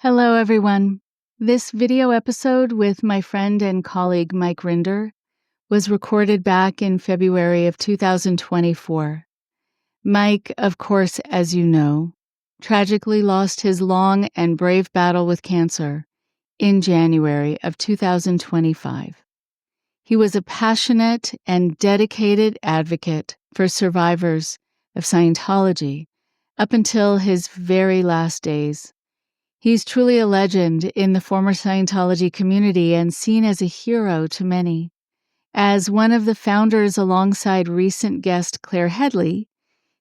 Hello, everyone. This video episode with my friend and colleague Mike Rinder was recorded back in February of 2024. Mike, of course, as you know, tragically lost his long and brave battle with cancer in January of 2025. He was a passionate and dedicated advocate for survivors of Scientology up until his very last days. He's truly a legend in the former Scientology community and seen as a hero to many. As one of the founders alongside recent guest Claire Headley,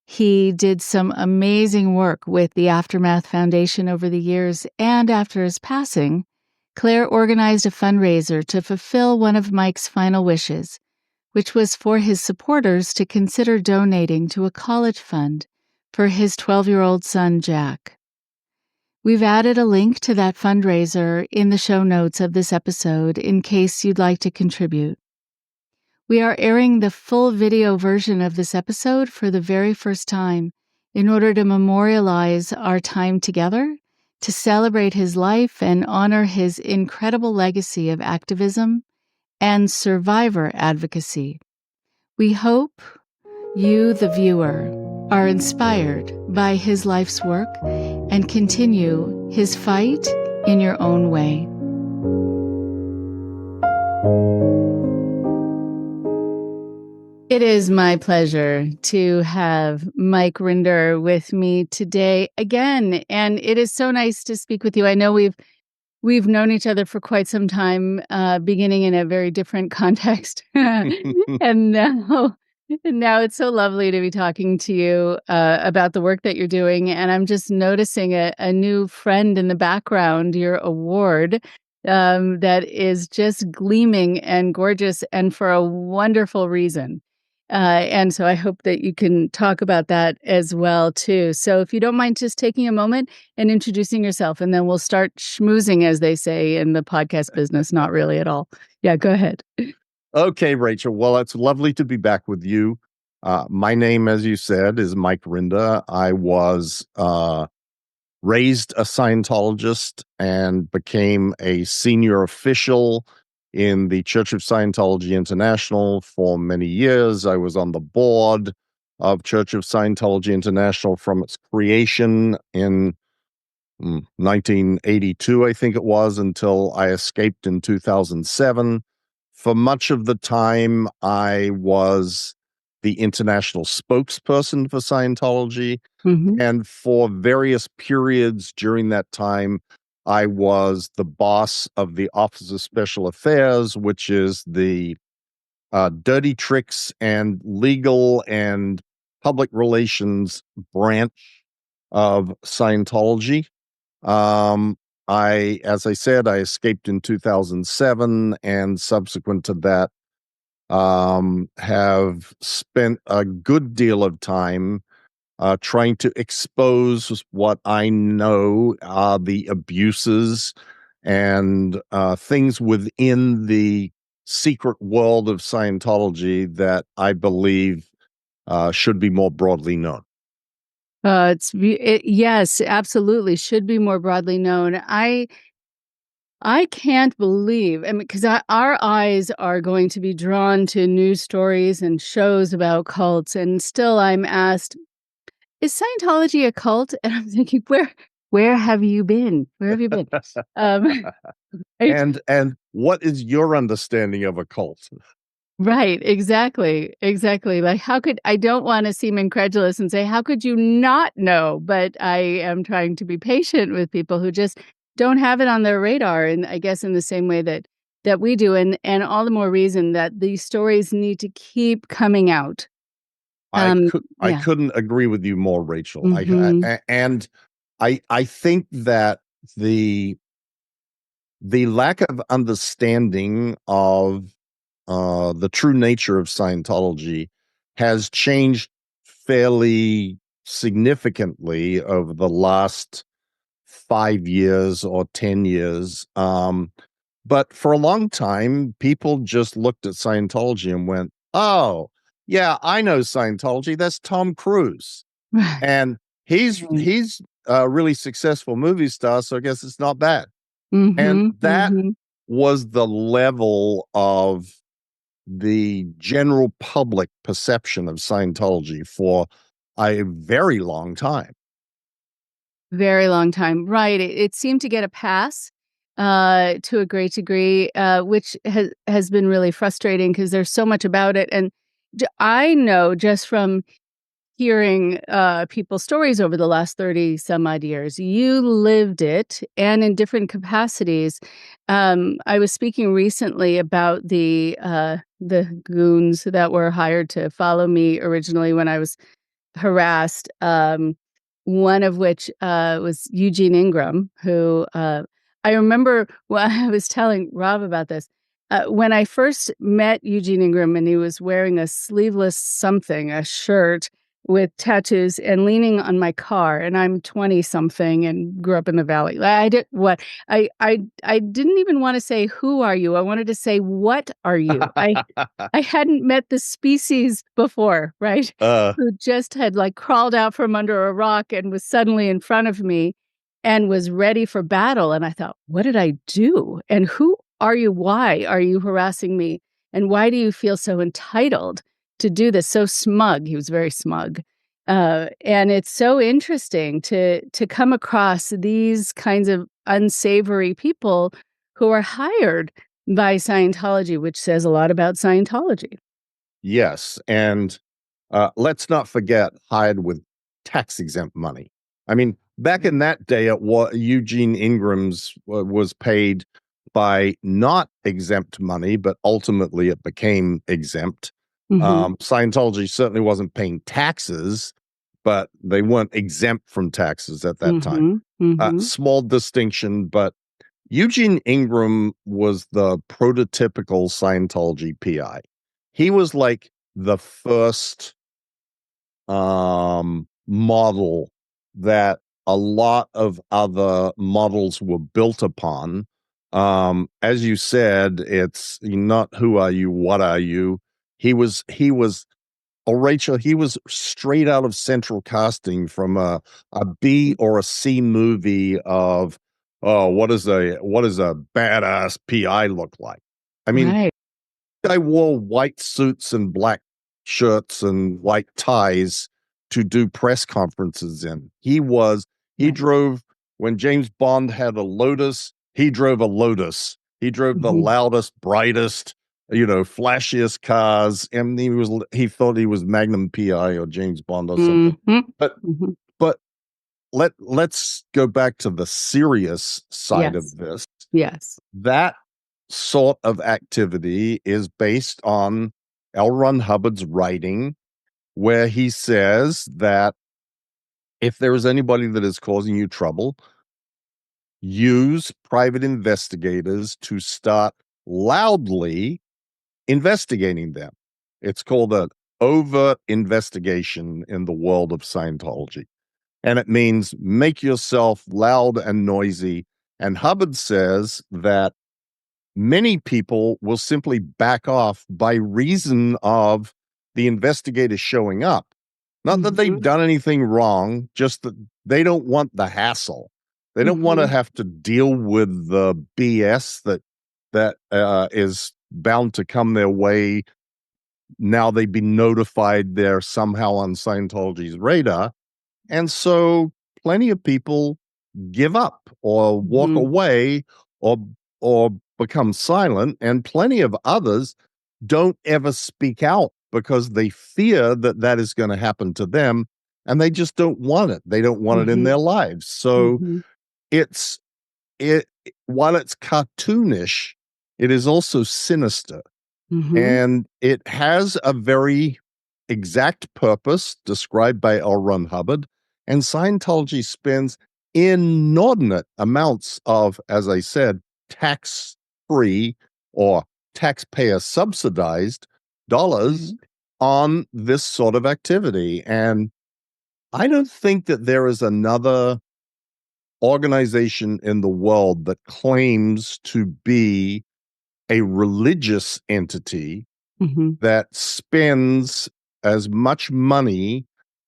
he did some amazing work with the Aftermath Foundation over the years, and after his passing, Claire organized a fundraiser to fulfill one of Mike's final wishes, which was for his supporters to consider donating to a college fund for his 12-year-old son, Jack. We've added a link to that fundraiser in the show notes of this episode in case you'd like to contribute. We are airing the full video version of this episode for the very first time in order to memorialize our time together, to celebrate his life and honor his incredible legacy of activism and survivor advocacy. We hope you, the viewer, are inspired by his life's work and continue his fight in your own way. It is my pleasure to have Mike Rinder with me today again, and it is so nice to speak with you. I know we've known each other for quite some time, beginning in a very different context, and now it's so lovely to be talking to you about the work that you're doing. And I'm just noticing a new friend in the background, your award, that is just gleaming and gorgeous and for a wonderful reason. And so I hope that you can talk about that as well, too. So if you don't mind just taking a moment and introducing yourself, and then we'll start schmoozing, as they say in the podcast business. Not really at all. Yeah, go ahead. Okay, Rachel. Well, it's lovely to be back with you. My name, as you said, is Mike Rinder. I was raised a Scientologist and became a senior official in the Church of Scientology International for many years. I was on the board of Church of Scientology International from its creation in 1982, I think it was, until I escaped in 2007. For much of the time, I was the international spokesperson for Scientology. Mm-hmm. And for various periods during that time, I was the boss of the Office of Special Affairs, which is the dirty tricks and legal and public relations branch of Scientology. As I said, I escaped in 2007, and subsequent to that, have spent a good deal of time trying to expose what I know are the abuses and things within the secret world of Scientology that I believe should be more broadly known. Yes, absolutely. Should be more broadly known. I can't believe, because our eyes are going to be drawn to news stories and shows about cults, and still I'm asked, is Scientology a cult? And I'm thinking, where have you been? Where have you been? And what is your understanding of a cult? Right, exactly. Like, I don't want to seem incredulous and say, how could you not know? But I am trying to be patient with people who just don't have it on their radar. And I guess in the same way that we do. And all the more reason that these stories need to keep coming out. I couldn't agree with you more, Rachel. Mm-hmm. I think that the lack of understanding of the true nature of Scientology has changed fairly significantly over the last 5 years or 10 years. But for a long time, people just looked at Scientology and went, oh, yeah, I know Scientology. That's Tom Cruise. And He's a really successful movie star, so I guess it's not bad. Mm-hmm, And that mm-hmm. was the level of the general public perception of Scientology for a very long time. Very long time. Right. It seemed to get a pass to a great degree, which has been really frustrating because there's so much about it. And I know just from hearing people's stories over the last 30 some odd years, you lived it and in different capacities. I was speaking recently about the goons that were hired to follow me originally when I was harassed, one of which was Eugene Ingram, who I remember when I was telling Rob about this. When I first met Eugene Ingram and he was wearing a sleeveless something, a shirt with tattoos and leaning on my car, and I'm 20 something and grew up in the valley. I didn't even want to say who are you? I wanted to say what are you? I hadn't met the species before, right? Who just had like crawled out from under a rock and was suddenly in front of me and was ready for battle. And I thought, what did I do? And who are you? Why are you harassing me? And why do you feel so entitled to do this? So smug. He was very smug. And it's so interesting to come across these kinds of unsavory people who are hired by Scientology, which says a lot about Scientology. Yes, and let's not forget hired with tax-exempt money. I mean, back in that day, Eugene Ingram's was paid by not exempt money, but ultimately it became exempt. Mm-hmm. Scientology certainly wasn't paying taxes, but they weren't exempt from taxes at that time. Mm-hmm. Mm-hmm. Small distinction, but Eugene Ingram was the prototypical Scientology PI. He was like the first model that a lot of other models were built upon. As you said, it's not who are you, what are you. He was Rachel, he was straight out of central casting from a B or a C movie of, oh, what does a badass PI look like? I mean, Right. guy wore white suits and black shirts and white ties to do press conferences in. He Right. drove, when James Bond had a Lotus, he drove a Lotus. He drove the Mm-hmm. loudest, brightest, flashiest cars. And he thought he was Magnum PI or James Bond or something. Mm-hmm. But Mm-hmm. but let's go back to the serious side Yes. of this. Yes. That sort of activity is based on L. Ron Hubbard's writing, where he says that if there is anybody that is causing you trouble, use private investigators to start loudly investigating them. It's called an overt investigation in the world of Scientology. And it means make yourself loud and noisy. And Hubbard says that many people will simply back off by reason of the investigators showing up. Not that Mm-hmm. they've done anything wrong, just that they don't want the hassle. They don't want to Mm-hmm. have to deal with the BS that is bound to come their way. Now they've been notified they're somehow on Scientology's radar. And so plenty of people give up or walk Mm-hmm. away or become silent, and plenty of others don't ever speak out because they fear that that is going to happen to them, and they just don't want it. They don't want it in Mm-hmm. their lives. So Mm-hmm. it's it while it's cartoonish, it is also sinister. Mm-hmm. And it has a very exact purpose described by L. Ron Hubbard. And Scientology spends inordinate amounts of, as I said, tax free or taxpayer subsidized dollars on this sort of activity. And I don't think that there is another organization in the world that claims to be a religious entity Mm-hmm. that spends as much money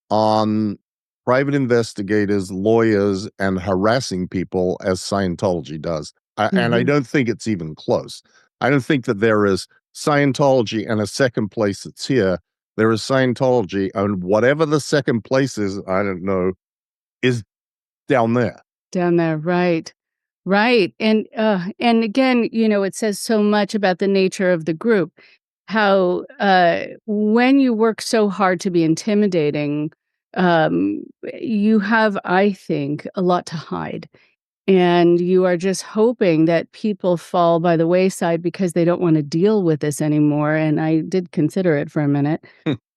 on private investigators, lawyers, and harassing people as Scientology does. And I don't think it's even close. I don't think that there is Scientology and a second place that's here. There is Scientology, and whatever the second place is, I don't know, is down there. Down there, right. Right. And again, it says so much about the nature of the group. How when you work so hard to be intimidating, you have, I think, a lot to hide. And you are just hoping that people fall by the wayside because they don't want to deal with this anymore. And I did consider it for a minute.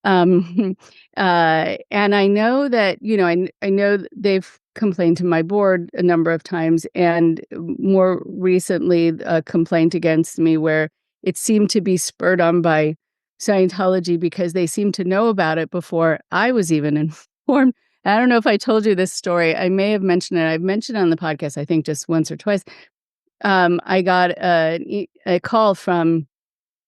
Um, and I know that, I know that they've complained to my board a number of times, and more recently, a complaint against me where it seemed to be spurred on by Scientology because they seemed to know about it before I was even informed. I don't know if I told you this story. I may have mentioned it. I've mentioned it on the podcast, I think, just once or twice. I got a call from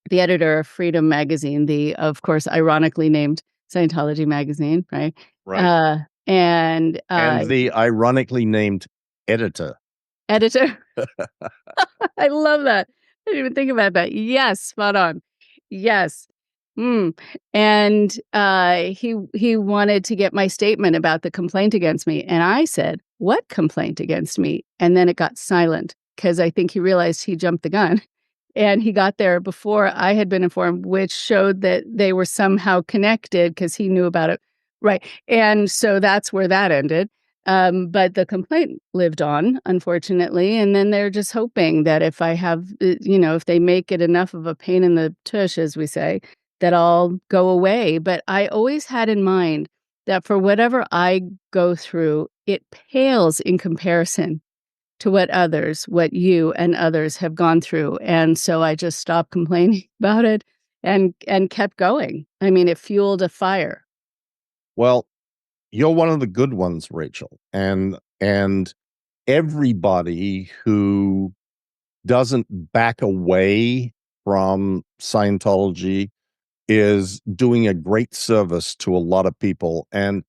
the editor of Freedom Magazine, the, of course, ironically named Scientology magazine, right? Right. And the ironically named editor. Editor. I love that. I didn't even think about that. Yes, spot on. Yes. And he wanted to get my statement about the complaint against me. And I said, "What complaint against me?" And then it got silent because I think he realized he jumped the gun. And he got there before I had been informed, which showed that they were somehow connected because he knew about it. Right. And so that's where that ended. But the complaint lived on, unfortunately. And then they're just hoping that if I have, if they make it enough of a pain in the tush, as we say, that I'll go away. But I always had in mind that for whatever I go through, it pales in comparison to what you and others have gone through. And so I just stopped complaining about it and kept going. I mean, it fueled a fire. Well, you're one of the good ones, Rachel. And everybody who doesn't back away from Scientology is doing a great service to a lot of people, and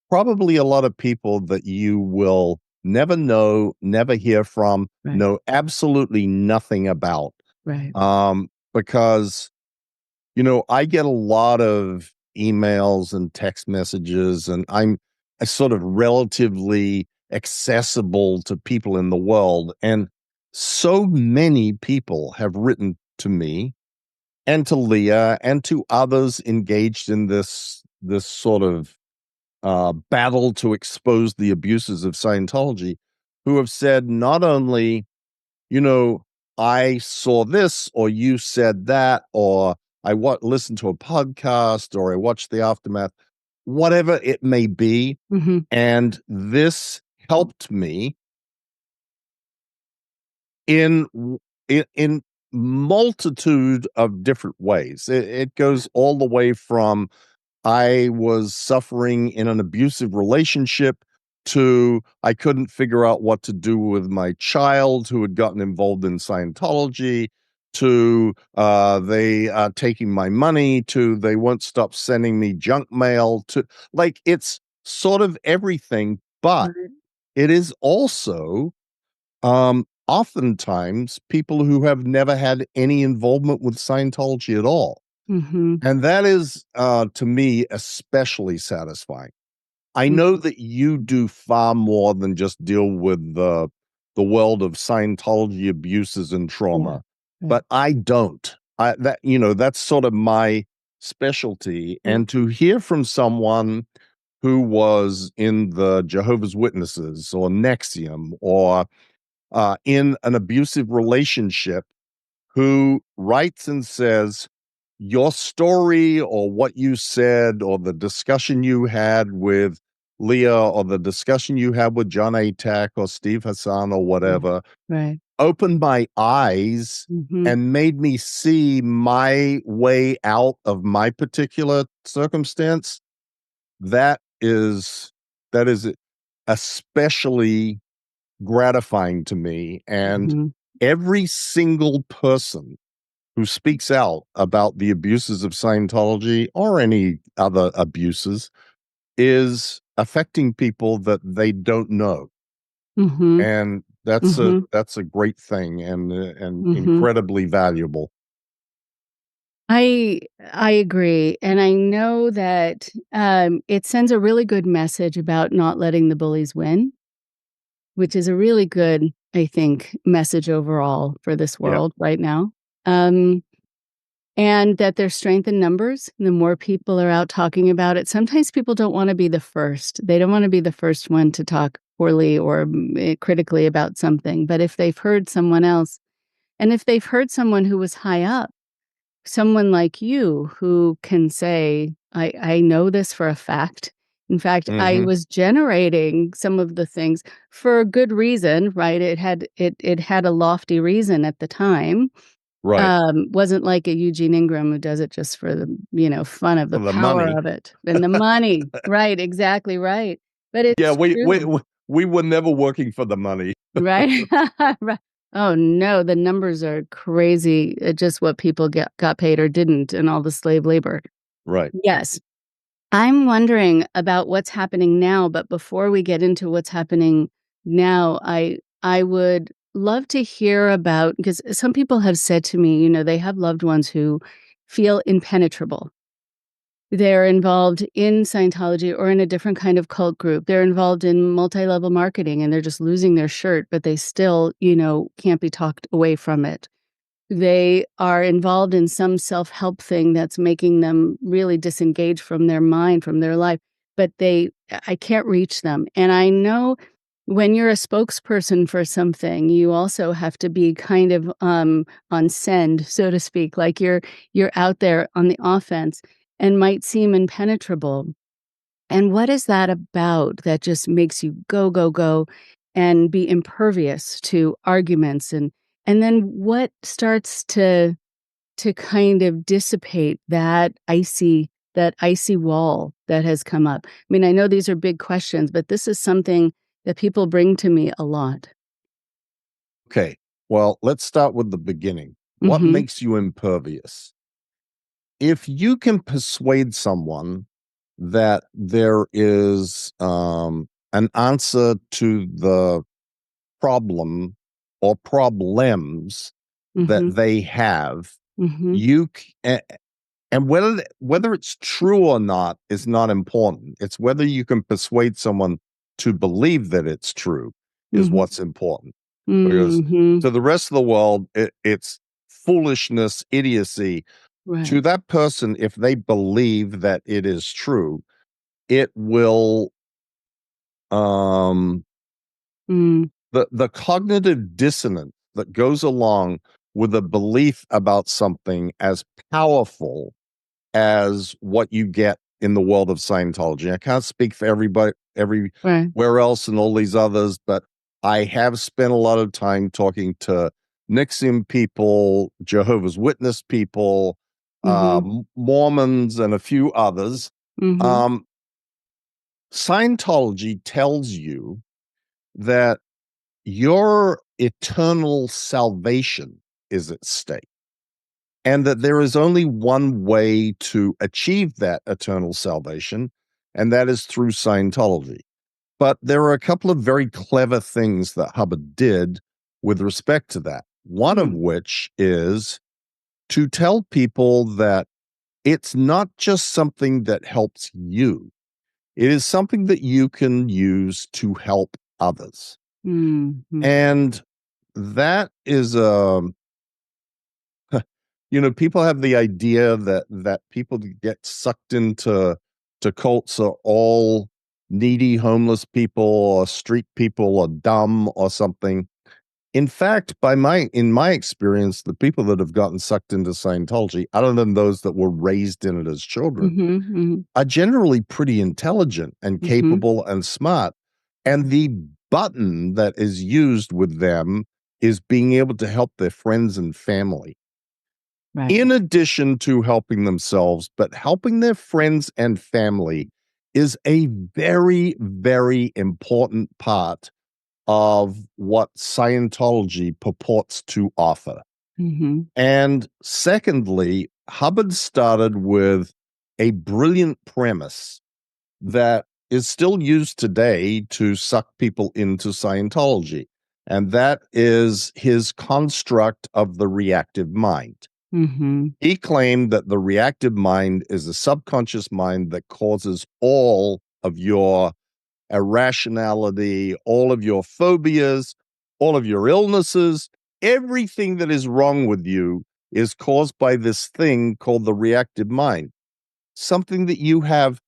probably a lot of people that you will never know, never hear from, Right. know absolutely nothing about. Right. Because, I get a lot of emails and text messages, and I'm sort of relatively accessible to people in the world. And so many people have written to me and to Leah and to others engaged in this sort of battle to expose the abuses of Scientology, who have said not only, I saw this, or you said that, or I listened to a podcast, or I watched the aftermath, whatever it may be. And this helped me in multitude of different ways. It goes all the way from I was suffering in an abusive relationship to I couldn't figure out what to do with my child who had gotten involved in Scientology, to they taking my money, to they won't stop sending me junk mail, to like it's sort of everything. But it is also oftentimes people who have never had any involvement with Scientology at all. And that is, to me, especially satisfying. I know that you do far more than just deal with the world of Scientology abuses and trauma, but I don't. That's sort of my specialty. And to hear from someone who was in the Jehovah's Witnesses or Nexium or in an abusive relationship, who writes and says, your story or what you said or the discussion you had with Leah or the discussion you had with John Atack or Steve Hassan or whatever opened my eyes and made me see my way out of my particular circumstance. That is especially gratifying to me. And every single person who speaks out about the abuses of Scientology or any other abuses, is affecting people that they don't know. And that's a great thing and incredibly valuable. I agree, and I know that it sends a really good message about not letting the bullies win, which is a really good, I think, message overall for this world right now. And that there's strength in numbers. The more people are out talking about it, sometimes people don't want to be the first. They don't want to be the first one to talk poorly or critically about something. But if they've heard someone else, and if they've heard someone who was high up, someone like you who can say, I know this for a fact. In fact, I was generating some of the things for a good reason, right? It had a lofty reason at the time. Right. Wasn't like a Eugene Ingram who does it just for the, fun of the power money. of it and the money. Right, exactly right. But it's we were never working for the money. Right. Right. Oh, no, the numbers are crazy, just what people got paid or didn't and all the slave labor. Right. Yes. I'm wondering about what's happening now, but before we get into what's happening now, I would love to hear about because some people have said to me, they have loved ones who feel impenetrable. They're involved in Scientology or in a different kind of cult group. They're involved in multi-level marketing and they're just losing their shirt, but they still, can't be talked away from it. They are involved in some self-help thing that's making them really disengage from their mind, from their life, but I can't reach them. And I know when you're a spokesperson for something, you also have to be kind of on send, so to speak, like you're out there on the offense and might seem impenetrable. And what is that about that just makes you go, go, go and be impervious to arguments and then what starts to kind of dissipate that icy wall that has come up? I mean, I know these are big questions, but this is something that people bring to me a lot. Okay. Well, let's start with the beginning. What makes you impervious? If you can persuade someone that there is an answer to the problem or problems that they have, and whether it's true or not is not important. It's whether you can persuade someone to believe that it's true is what's important. Because to the rest of the world, it's foolishness, idiocy. Right. To that person, if they believe that it is true, it will the cognitive dissonance that goes along with a belief about something as powerful as what you get in the world of Scientology. I can't speak for everybody everywhere else and all these others, but I have spent a lot of time talking to Nixon people, Jehovah's Witness people, Mormons, and a few others. Scientology tells you that your eternal salvation is at stake, and that there is only one way to achieve that eternal salvation, and that is through Scientology. But there are a couple of very clever things that Hubbard did with respect to that. One of which is to tell people that it's not just something that helps you. It is something that you can use to help others. And that is people have the idea that people get sucked into cults are all needy homeless people or street people or dumb or something. In fact, in my experience, the people that have gotten sucked into Scientology, other than those that were raised in it as children, are generally pretty intelligent and capable and smart. And the button that is used with them is being able to help their friends and family. Right. In addition to helping themselves, but helping their friends and family is a very, very important part of what Scientology purports to offer. And secondly, Hubbard started with a brilliant premise that is still used today to suck people into Scientology. And that is his construct of the reactive mind. Mm-hmm. He claimed that the reactive mind is a subconscious mind that causes all of your irrationality, all of your phobias, all of your illnesses, everything that is wrong with you is caused by this thing called the reactive mind, something that you have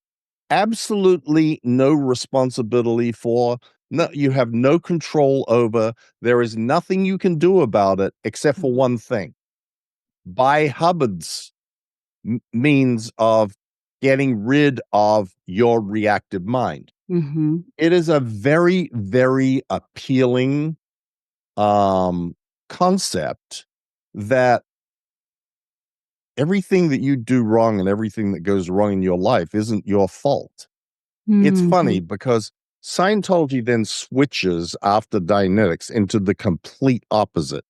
absolutely no responsibility for. No, you have no control over. There is nothing you can do about it except for one thing. By Hubbard's means of getting rid of your reactive mind. Mm-hmm. It is a very, very appealing concept that everything that you do wrong and everything that goes wrong in your life isn't your fault. It's funny because Scientology then switches after Dianetics into the complete opposite.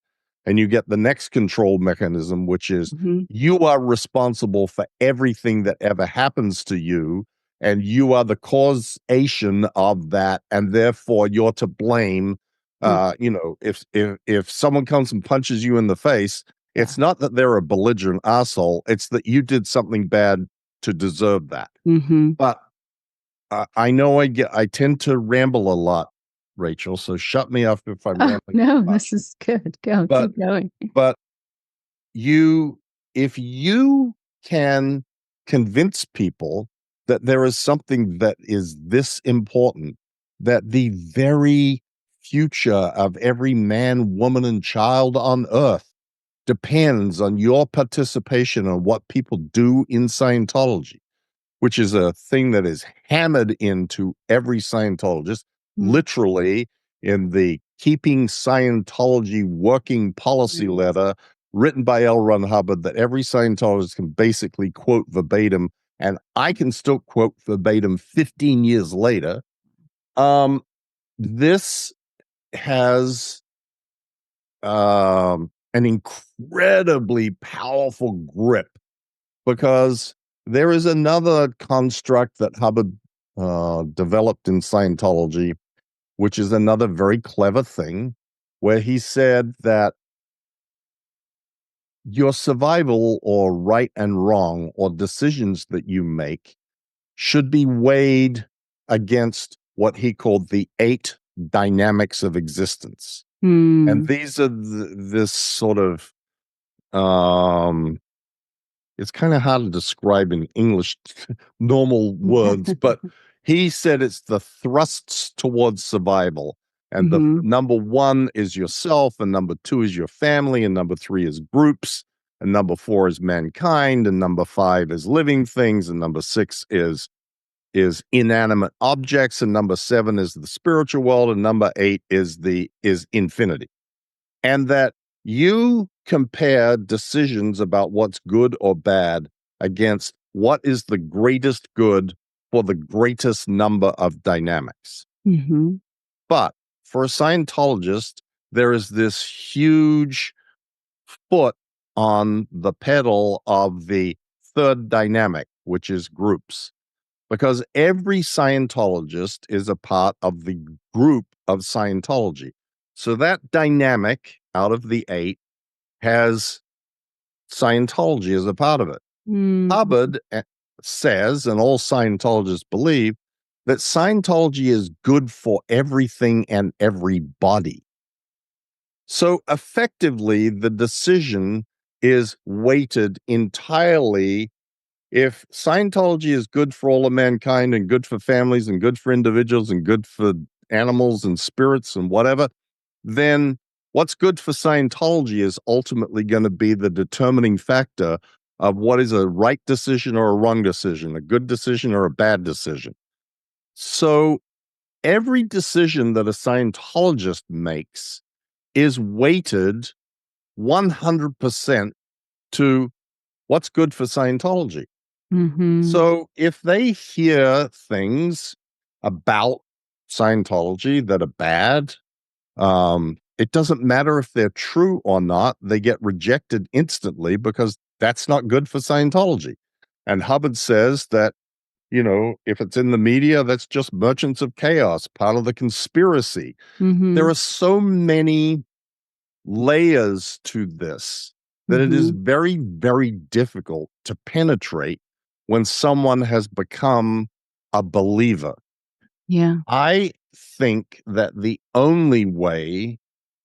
And you get the next control mechanism, which is you are responsible for everything that ever happens to you, and you are the causation of that, and therefore you're to blame. If someone comes and punches you in the face, it's not that they're a belligerent asshole, it's that you did something bad to deserve that. But I know I tend to ramble a lot, Rachel, so shut me off if I'm rambling. No, this is good. Keep going. But if you can convince people that there is something that is this important, that the very future of every man, woman, and child on earth depends on your participation on what people do in Scientology, which is a thing that is hammered into every Scientologist, literally in the Keeping Scientology Working Policy letter written by L. Ron Hubbard that every Scientologist can basically quote verbatim, and I can still quote verbatim 15 years later. This has an incredibly powerful grip because there is another construct that Hubbard developed in Scientology, which is another very clever thing, where he said that your survival or right and wrong or decisions that you make should be weighed against what he called the 8 dynamics of existence. And these are this sort of it's kind of hard to describe in English normal words, but he said it's the thrusts towards survival. And the number 1 is yourself, and number 2 is your family, and number 3 is groups, and number 4 is mankind, and number 5 is living things, and number 6 is inanimate objects, and number 7 is the spiritual world, and number 8 is infinity. And that you compare decisions about what's good or bad against what is the greatest good for the greatest number of dynamics. But for a Scientologist, there is this huge foot on the pedal of the third dynamic, which is groups, because every Scientologist is a part of the group of Scientology. So that dynamic out of the 8 has Scientology as a part of it. Hubbard says, and all Scientologists believe, that Scientology is good for everything and everybody. So effectively, the decision is weighted entirely. If Scientology is good for all of mankind and good for families and good for individuals and good for animals and spirits and whatever, then what's good for Scientology is ultimately going to be the determining factor of what is a right decision or a wrong decision, a good decision or a bad decision. So every decision that a Scientologist makes is weighted 100% to what's good for Scientology. So if they hear things about Scientology that are bad, it doesn't matter if they're true or not, they get rejected instantly because that's not good for Scientology. And Hubbard says that, if it's in the media, that's just merchants of chaos, part of the conspiracy. There are so many layers to this that it is very, very difficult to penetrate when someone has become a believer. Yeah. I think that the only way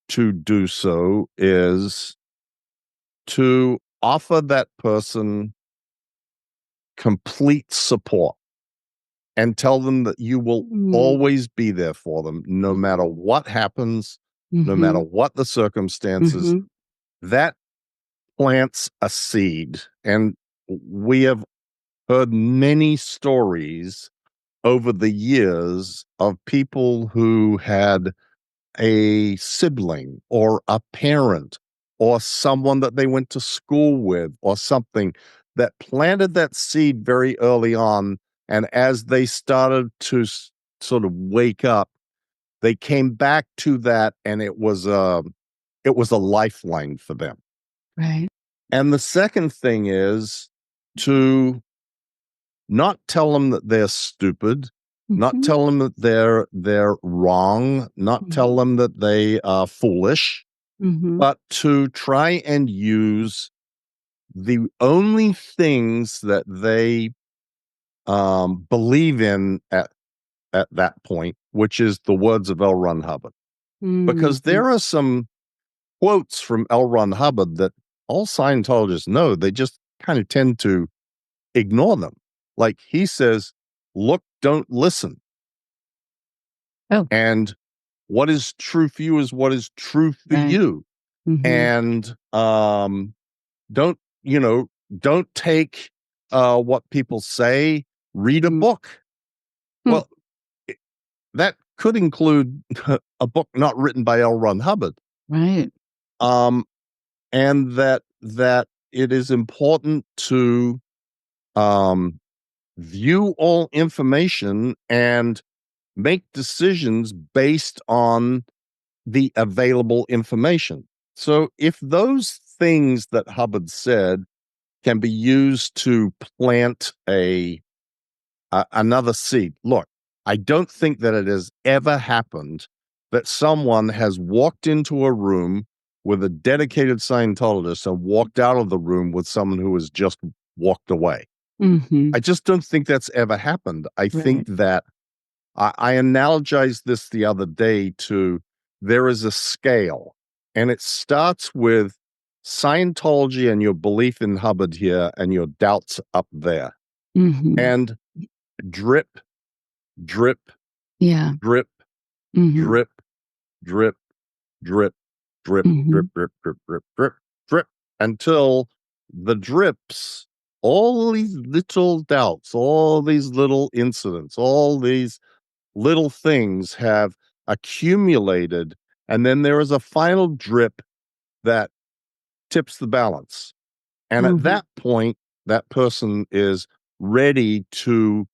to do so is to offer that person complete support and tell them that you will always be there for them, no matter what happens, no matter what the circumstances. That plants a seed. And we have heard many stories over the years of people who had a sibling or a parent or someone that they went to school with or something that planted that seed very early on. And as they started to sort of wake up, they came back to that, and it was a lifeline for them. Right. And the second thing is to not tell them that they're stupid, not tell them that they're wrong, not tell them that they are foolish, but to try and use the only things that they believe in at that point, which is the words of L. Ron Hubbard. Because there are some quotes from L. Ron Hubbard that all Scientologists know, they just kind of tend to ignore them. Like he says, look, don't listen. Oh. And what is true for you is what is true for you. And don't take what people say, read a book. Well, that could include a book not written by L. Ron Hubbard. Right. And that it is important to view all information and make decisions based on the available information. So if those things that Hubbard said can be used to plant another seed. Look, I don't think that it has ever happened that someone has walked into a room with a dedicated Scientologist and walked out of the room with someone who has just walked away. I just don't think that's ever happened. I think that I analogized this the other day to there is a scale, and it starts with Scientology and your belief in Hubbard here and your doubts up there. And drip, drip, drip, drip, drip, drip, drip, drip, drip, drip, drip, drip, drip, until the drips, all these little doubts, all these little incidents, all these little things have accumulated, and then there is a final drip that tips the balance. And at that point, that person is ready to,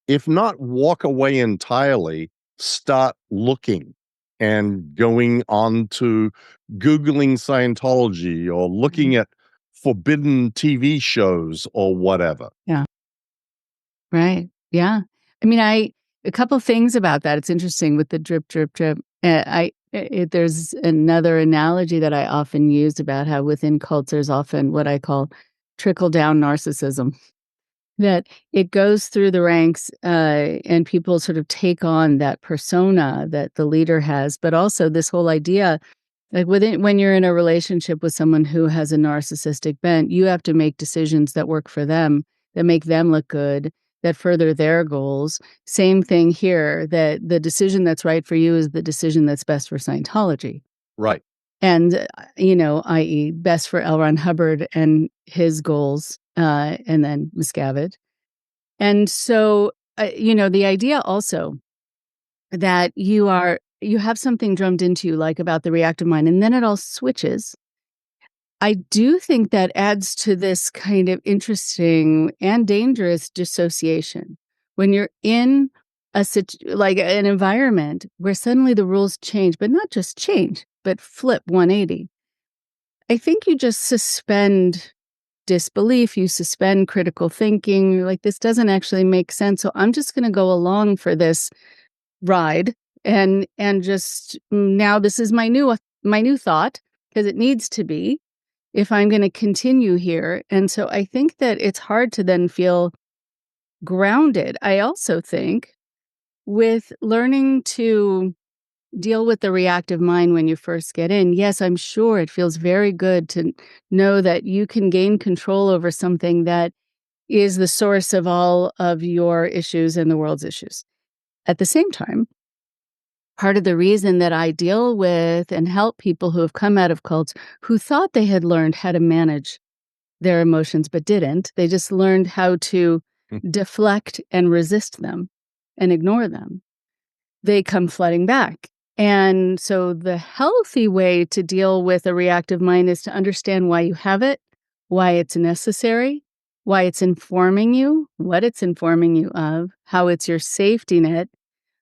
if not walk away entirely, start looking and going on to Googling Scientology or looking at forbidden TV shows or whatever. Yeah. Right. Yeah. I mean, a couple things about that. It's interesting with the drip, drip, drip. There's another analogy that I often use about how within cults there's often what I call trickle down narcissism. That it goes through the ranks and people sort of take on that persona that the leader has, but also this whole idea, like when you're in a relationship with someone who has a narcissistic bent, you have to make decisions that work for them, that make them look good, that further their goals. Same thing here, that the decision that's right for you is the decision that's best for Scientology. Right. And, i.e. best for L. Ron Hubbard and his goals, and then Miscavige. And so, the idea also that you have something drummed into you, like about the reactive mind, and then it all switches. I do think that adds to this kind of interesting and dangerous dissociation. When you're in like an environment where suddenly the rules change, but not just change, but flip 180. I think you just suspend disbelief, you suspend critical thinking. You're like, this doesn't actually make sense. So I'm just going to go along for this ride and just now this is my new thought because it needs to be if I'm going to continue here. And so I think that it's hard to then feel grounded. I also think with learning to deal with the reactive mind when you first get in, yes, I'm sure it feels very good to know that you can gain control over something that is the source of all of your issues and the world's issues. At the same time, part of the reason that I deal with and help people who have come out of cults who thought they had learned how to manage their emotions but didn't, they just learned how to deflect and resist them and ignore them. They come flooding back. And so the healthy way to deal with a reactive mind is to understand why you have it, why it's necessary, why it's informing you, what it's informing you of, how it's your safety net,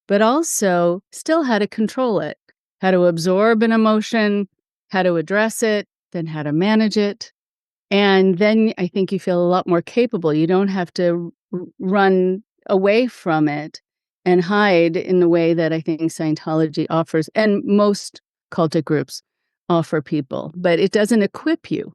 but also still how to control it, how to absorb an emotion, how to address it, then how to manage it. And then I think you feel a lot more capable. You don't have to run away from it and hide in the way that I think Scientology offers, and most cultic groups offer people. But it doesn't equip you,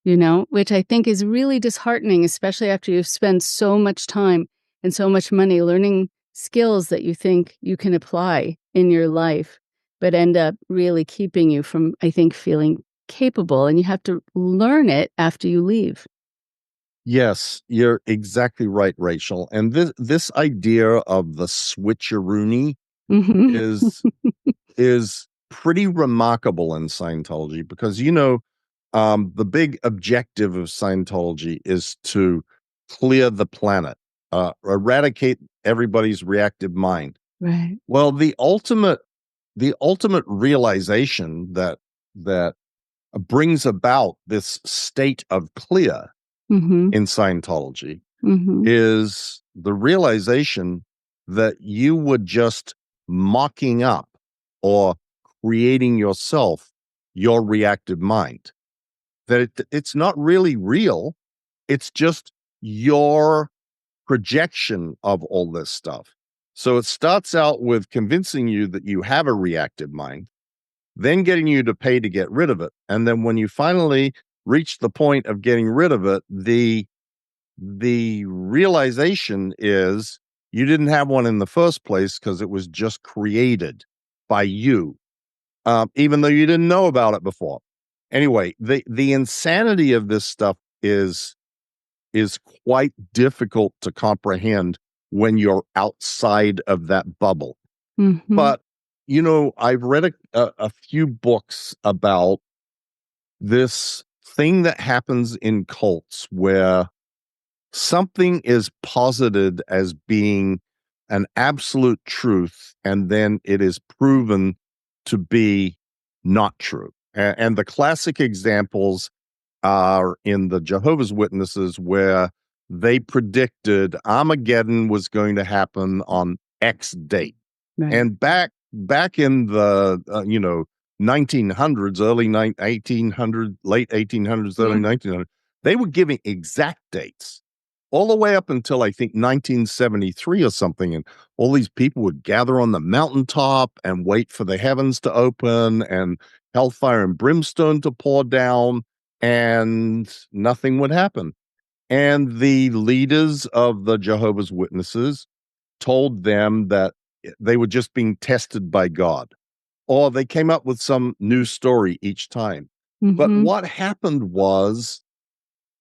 which I think is really disheartening, especially after you've spent so much time and so much money learning skills that you think you can apply in your life, but end up really keeping you from, I think, feeling capable. And you have to learn it after you leave. Yes, you're exactly right, Rachel. And this idea of the switcheroony is pretty remarkable in Scientology because the big objective of Scientology is to clear the planet, eradicate everybody's reactive mind. Right. Well, the ultimate realization that brings about this state of clear in Scientology is the realization that you were just mocking up or creating yourself your reactive mind. That it's not really real. It's just your projection of all this stuff. So it starts out with convincing you that you have a reactive mind, then getting you to pay to get rid of it. And then when you finally reach the point of getting rid of it, the realization is you didn't have one in the first place because it was just created by you, even though you didn't know about it before. Anyway, the insanity of this stuff is quite difficult to comprehend when you're outside of that bubble. But I've read a few books about this thing that happens in cults where something is posited as being an absolute truth, and then it is proven to be not true. And the classic examples are in the Jehovah's Witnesses, where they predicted Armageddon was going to happen on X date. Right. And back in the 1900s, early 1800s, late 1800s, early 1900s, they were giving exact dates all the way up until I think 1973 or something. And all these people would gather on the mountaintop and wait for the heavens to open and hellfire and brimstone to pour down, and nothing would happen. And the leaders of the Jehovah's Witnesses told them that they were just being tested by God, or they came up with some new story each time. But what happened was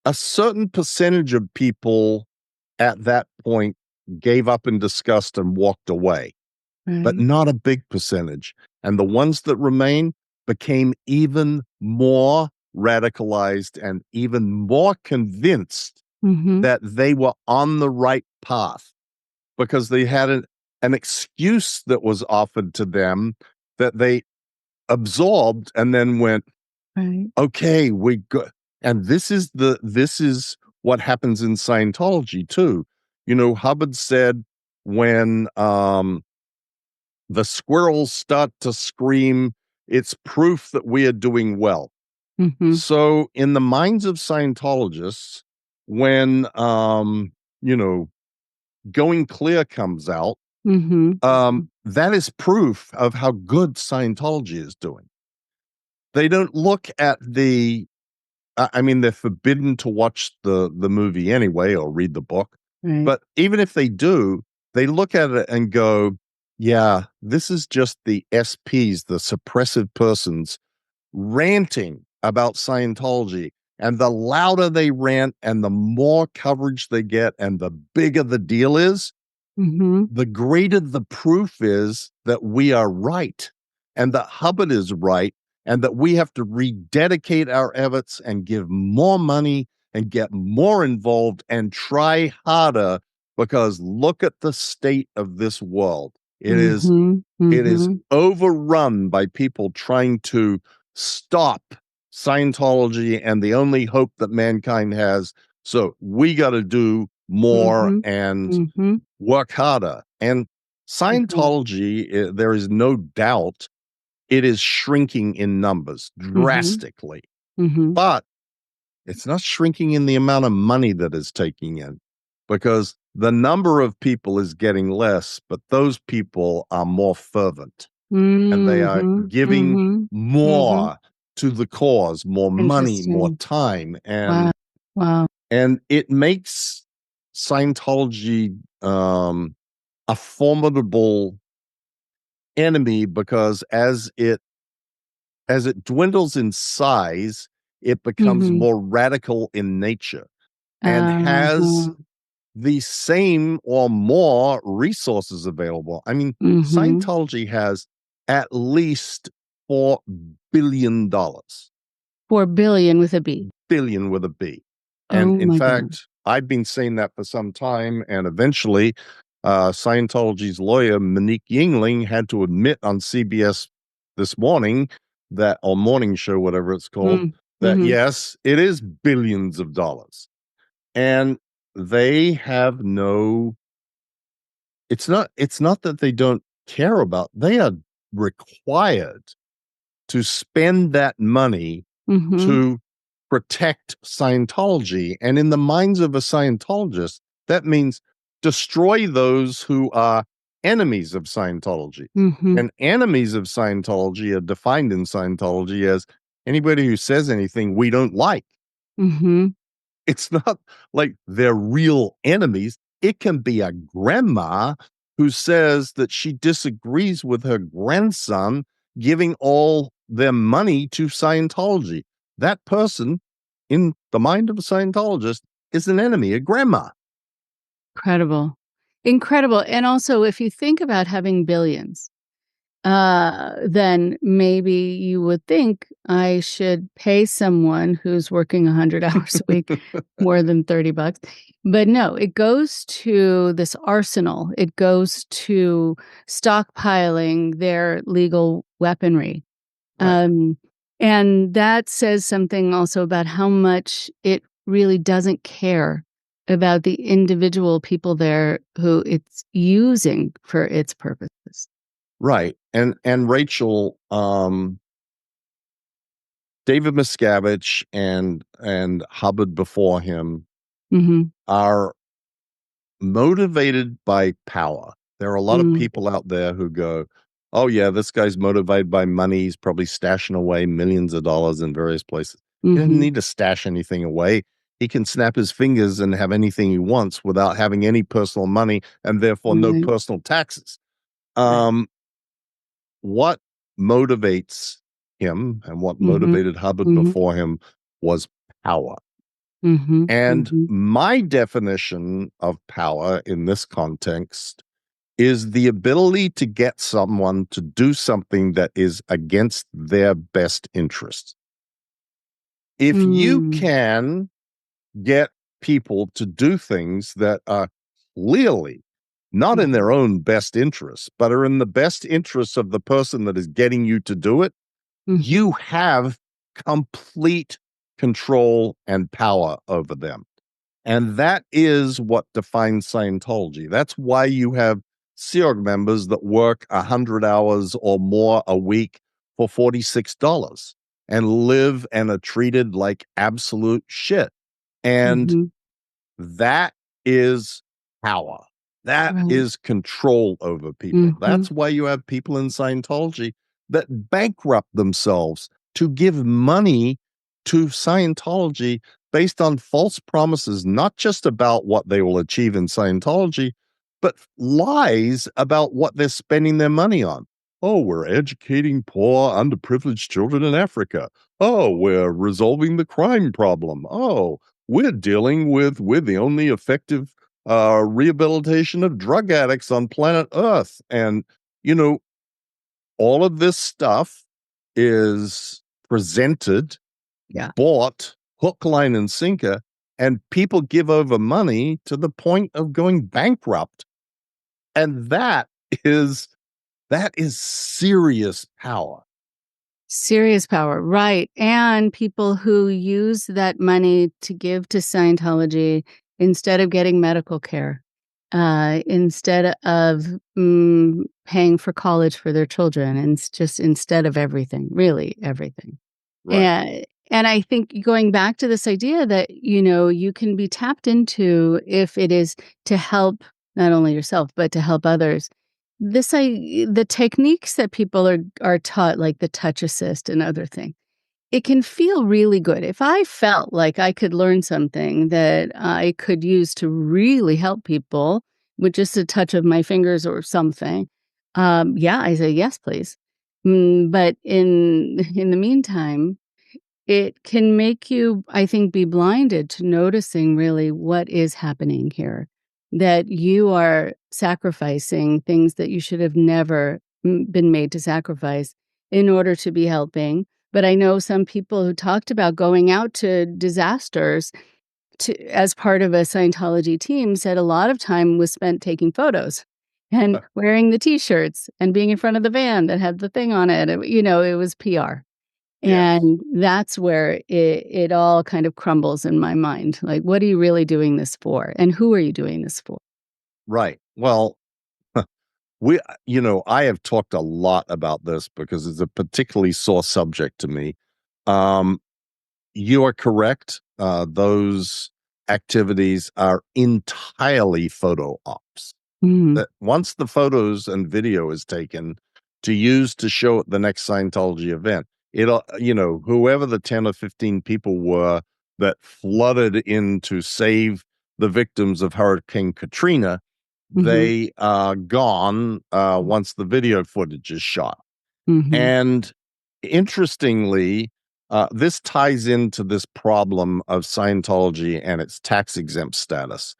a certain percentage of people at that point gave up in disgust and walked away, but not a big percentage. And the ones that remained became even more radicalized and even more convinced that they were on the right path, because they had an excuse that was offered to them that they absorbed and then went, okay, we go. And this is what happens in Scientology too. Hubbard said, when the squirrels start to scream, it's proof that we are doing well. Mm-hmm. So in the minds of Scientologists, when Going Clear comes out, Mm-hmm. that is proof of how good Scientology is doing. They don't look at they're forbidden to watch the movie anyway or read the book. Right. But even if they do, they look at it and go, yeah, this is just the SPs, the suppressive persons, ranting about Scientology. And the louder they rant and the more coverage they get and the bigger the deal is, Mm-hmm. the greater the proof is that we are right and that Hubbard is right and that we have to rededicate our efforts and give more money and get more involved and try harder, because look at the state of this world. It is overrun by people trying to stop Scientology and the only hope that mankind has. So we got to do more and work harder. And Scientology, there is no doubt it is shrinking in numbers drastically. But it's not shrinking in the amount of money that is taking in, because the number of people is getting less, but those people are more fervent and they are giving more to the cause, more money, more time. And wow. And it makes Scientology a formidable enemy, because as it dwindles in size, it becomes more radical in nature and has the same or more resources available. I mean, Scientology has at least $4 billion. 4 billion with a B. Billion with a B. And in fact, I've been saying that for some time, and eventually Scientology's lawyer, Monique Yingling, had to admit on CBS this morning, that, or morning show, whatever it's called, that yes, it is billions of dollars. And they have it's not that they don't care about, they are required to spend that money to protect Scientology. And in the minds of a Scientologist, that means destroy those who are enemies of Scientology. And enemies of Scientology are defined in Scientology as anybody who says anything we don't like. It's not like they're real enemies. It can be a grandma who says that she disagrees with her grandson giving all their money to Scientology. That person, in the mind of a Scientologist, is an enemy, a grandma. Incredible. And also, if you think about having billions, then maybe you would think I should pay someone who's working 100 hours a week more than $30. But no, it goes to this arsenal. It goes to stockpiling their legal weaponry. Right. And that says something also about how much it really doesn't care about the individual people there who it's using for its purposes. Right. And Rachel, David Miscavige and Hubbard before him are motivated by power. There are a lot of people out there who go, oh yeah, this guy's motivated by money. He's probably stashing away millions of dollars in various places. He doesn't need to stash anything away. He can snap his fingers and have anything he wants without having any personal money, and therefore no personal taxes. What motivates him and what motivated Hubbard before him was power. And my definition of power in this context is the ability to get someone to do something that is against their best interest. If you can get people to do things that are clearly not in their own best interests, but are in the best interests of the person that is getting you to do it, you have complete control and power over them. And that is what defines Scientology. That's why you have Sea Org members that work 100 hours or more a week for $46. and live and are treated like absolute shit. And Mm-hmm. that is power. That Right. is control over people. Mm-hmm. That's why you have people in Scientology that bankrupt themselves to give money to Scientology based on false promises, not just about what they will achieve in Scientology, but lies about what they're spending their money on. Oh, we're educating poor, underprivileged children in Africa. Oh, we're resolving the crime problem. Oh, we're the only effective rehabilitation of drug addicts on planet Earth. And, all of this stuff is presented, bought, hook, line, and sinker, and people give over money to the point of going bankrupt. And that is serious power. Serious power, right. And people who use that money to give to Scientology instead of getting medical care, instead of paying for college for their children, and just instead of everything, really everything. Right. And I think going back to this idea that, you can be tapped into if it is to help not only yourself, but to help others. The techniques that people are taught, like the touch assist and other things, it can feel really good. If I felt like I could learn something that I could use to really help people with just a touch of my fingers or something, I say yes, please. But in the meantime, it can make you, I think, be blinded to noticing really what is happening here, that you are sacrificing things that you should have never been made to sacrifice in order to be helping. But I know some people who talked about going out to disasters as part of a Scientology team said a lot of time was spent taking photos and wearing the T-shirts and being in front of the van that had the thing on it. It was PR. Yes. And that's where it all kind of crumbles in my mind. Like, what are you really doing this for? And who are you doing this for? Right. Well, I have talked a lot about this because it's a particularly sore subject to me. You are correct. Those activities are entirely photo ops. Mhm. That once the photos and video is taken to use to show at the next Scientology event, whoever the 10 or 15 people were that flooded in to save the victims of Hurricane Katrina, Mhm. they are gone once the video footage is shot. Mhm. And interestingly, this ties into this problem of Scientology and its tax exempt status.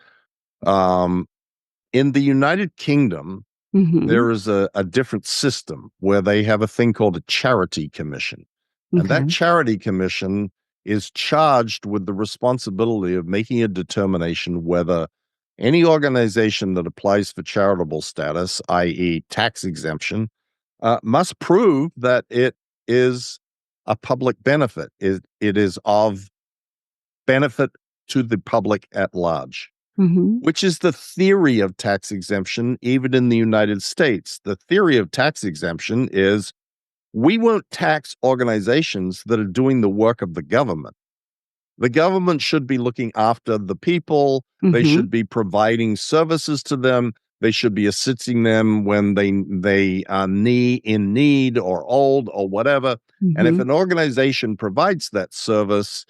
In the United Kingdom, Mhm. there is a different system where they have a thing called a charity commission. And that Okay. charity commission is charged with the responsibility of making a determination whether any organization that applies for charitable status, i.e., tax exemption, must prove that it is a public benefit. It is of benefit to the public at large, Mhm. which is the theory of tax exemption, even in the United States. The theory of tax exemption is we won't tax organizations that are doing the work of the government. The government should be looking after the people. They Mhm. should be providing services to them. They should be assisting them when they are in need or old or whatever. And if Mhm. an organization provides that service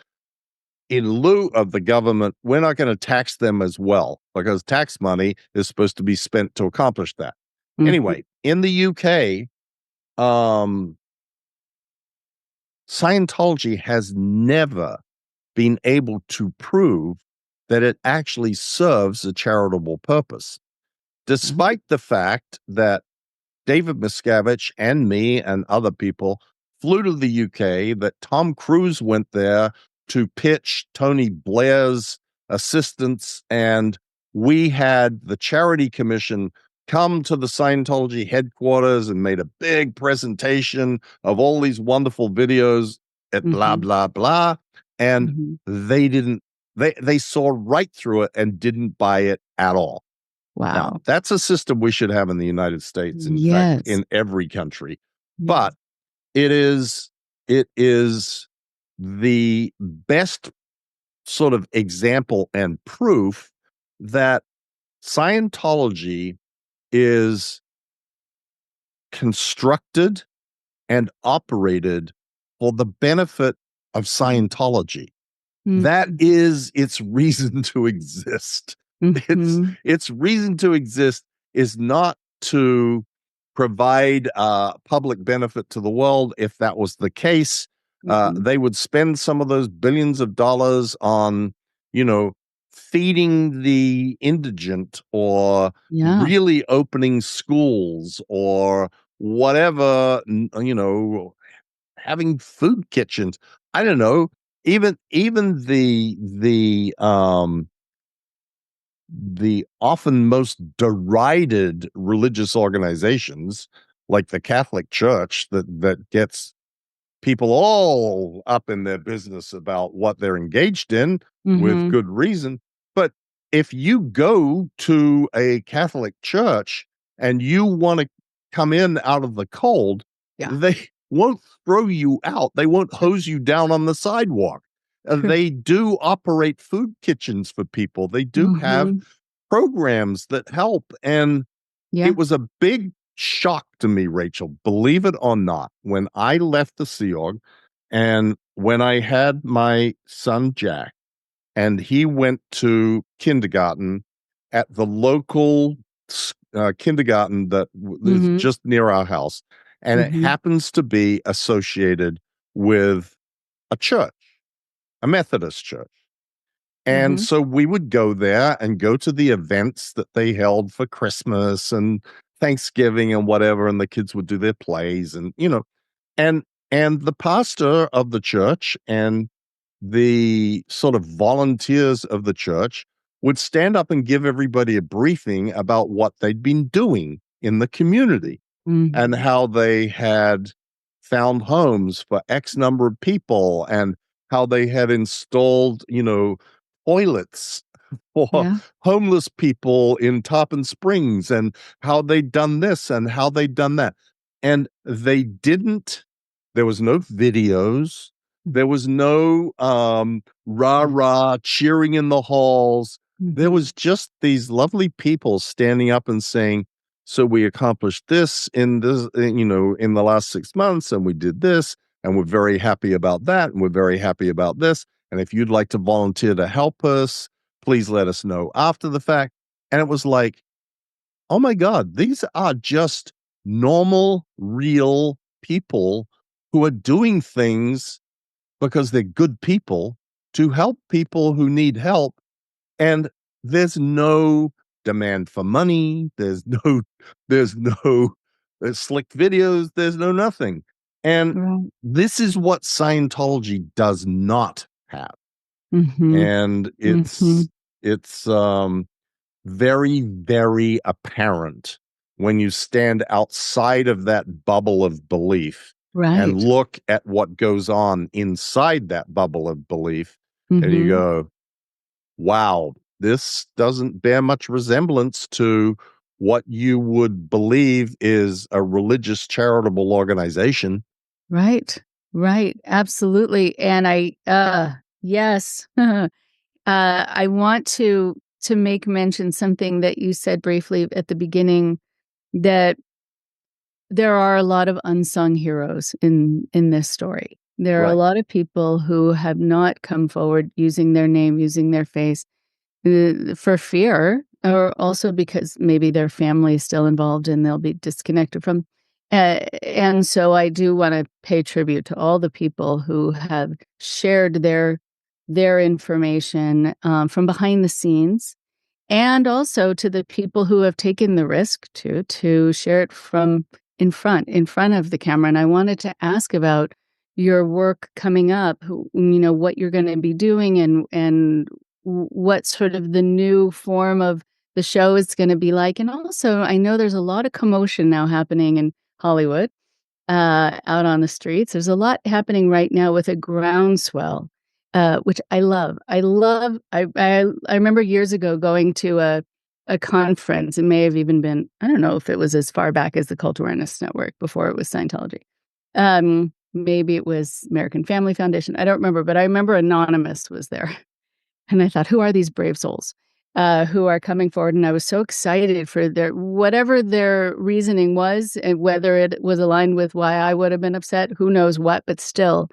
in lieu of the government, we're not going to tax them as well because tax money is supposed to be spent to accomplish that. Mhm. Anyway, in the UK, um, Scientology has never been able to prove that it actually serves a charitable purpose, despite the fact that David Miscavige and me and other people flew to the UK, that Tom Cruise went there to pitch Tony Blair's assistance, and we had the Charity Commission come to the Scientology headquarters and made a big presentation of all these wonderful videos at blah, Mhm. blah, blah. And Mhm. they didn't, they saw right through it and didn't buy it at all. Now, Wow. that's a system we should have in the United States, in fact, Yes. in every country. Yes. But it is it is the best sort of example and proof that Scientology is constructed and operated for the benefit of Scientology. That is its reason to exist. Its reason to exist is not to provide public benefit to the world. If that was the case, they would spend some of those billions of dollars on, feeding the indigent or really opening schools or whatever, having food kitchens. I don't know. Even the often most derided religious organizations like the Catholic Church that gets people all up in their business about what they're engaged in with good reason. But if you go to a Catholic church and you want to come in out of the cold, they won't throw you out. They won't hose you down on the sidewalk. They do operate food kitchens for people. They do have programs that help. And it was a big shock to me, Rachel, believe it or not, when I left the Sea Org and when I had my son, Jack, and he went to kindergarten at the local kindergarten that is just near our house. And it happens to be associated with a church, a Methodist church. And so we would go there and go to the events that they held for Christmas and Thanksgiving and whatever, and the kids would do their plays and and the pastor of the church and the sort of volunteers of the church would stand up and give everybody a briefing about what they'd been doing in the community and how they had found homes for X number of people and how they had installed, toilets for homeless people in Tarpon Springs and how they'd done this and how they'd done that. And there was no videos. There was no rah-rah cheering in the halls. There was just these lovely people standing up and saying, so we accomplished this in this, in the last 6 months, and we did this, and we're very happy about that, and we're very happy about this. And if you'd like to volunteer to help us, please let us know after the fact. And it was like, oh my God, these are just normal, real people who are doing things because they're good people to help people who need help. And there's no demand for money. There's no slick videos. There's no nothing. And this is what Scientology does not have. And it's very, very apparent when you stand outside of that bubble of belief and look at what goes on inside that bubble of belief, and you go, wow, this doesn't bear much resemblance to what you would believe is a religious charitable organization. Right. Absolutely. And yes, I want to make mention something that you said briefly at the beginning, that there are a lot of unsung heroes in this story. There are a lot of people who have not come forward using their name, using their face for fear, or also because maybe their family is still involved and they'll be disconnected from. And so I do want to pay tribute to all the people who have shared their information from behind the scenes, and also to the people who have taken the risk to share it from in front of the camera. And I wanted to ask about your work coming up, what you're going to be doing and what sort of the new form of the show is going to be like. And also, I know there's a lot of commotion now happening in Hollywood, out on the streets. There's a lot happening right now with a groundswell, which I love. I remember years ago going to a conference. It may have even been, I don't know if it was as far back as the Cult Awareness Network before it was Scientology. maybe it was American Family Foundation. I don't remember, but I remember Anonymous was there. And I thought, who are these brave souls who are coming forward? And I was so excited for their whatever their reasoning was, and whether it was aligned with why I would have been upset, who knows what, but still,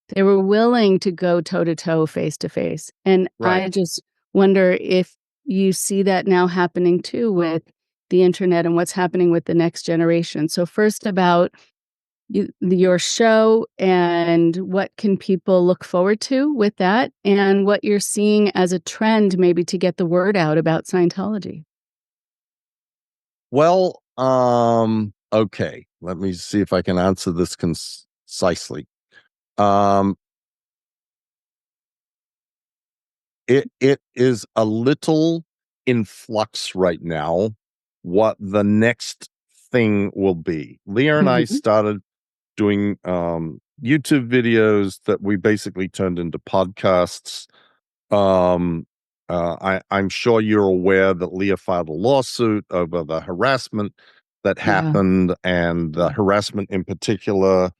they were willing to go toe to toe, face to face. And I just wonder if you see that now happening too with the internet and what's happening with the next generation. So first about your show and what can people look forward to with that, and what you're seeing as a trend maybe to get the word out about Scientology. Well, okay. Let me see if I can answer this concisely. It is a little in flux right now what the next thing will be. Leah and I started doing YouTube videos that we basically turned into podcasts. I'm sure you're aware that Leah filed a lawsuit over the harassment that happened, and the harassment in particular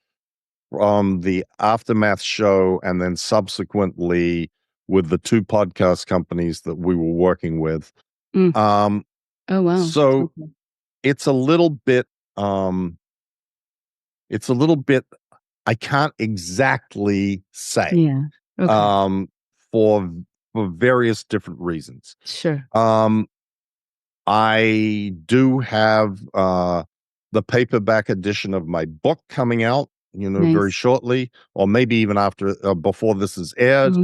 from the Aftermath show, and then subsequently with the two podcast companies that we were working with. Oh, wow. So it's a little bit, I can't exactly say, for various different reasons. Sure. I do have the paperback edition of my book coming out, very shortly, or maybe even after, before this is aired,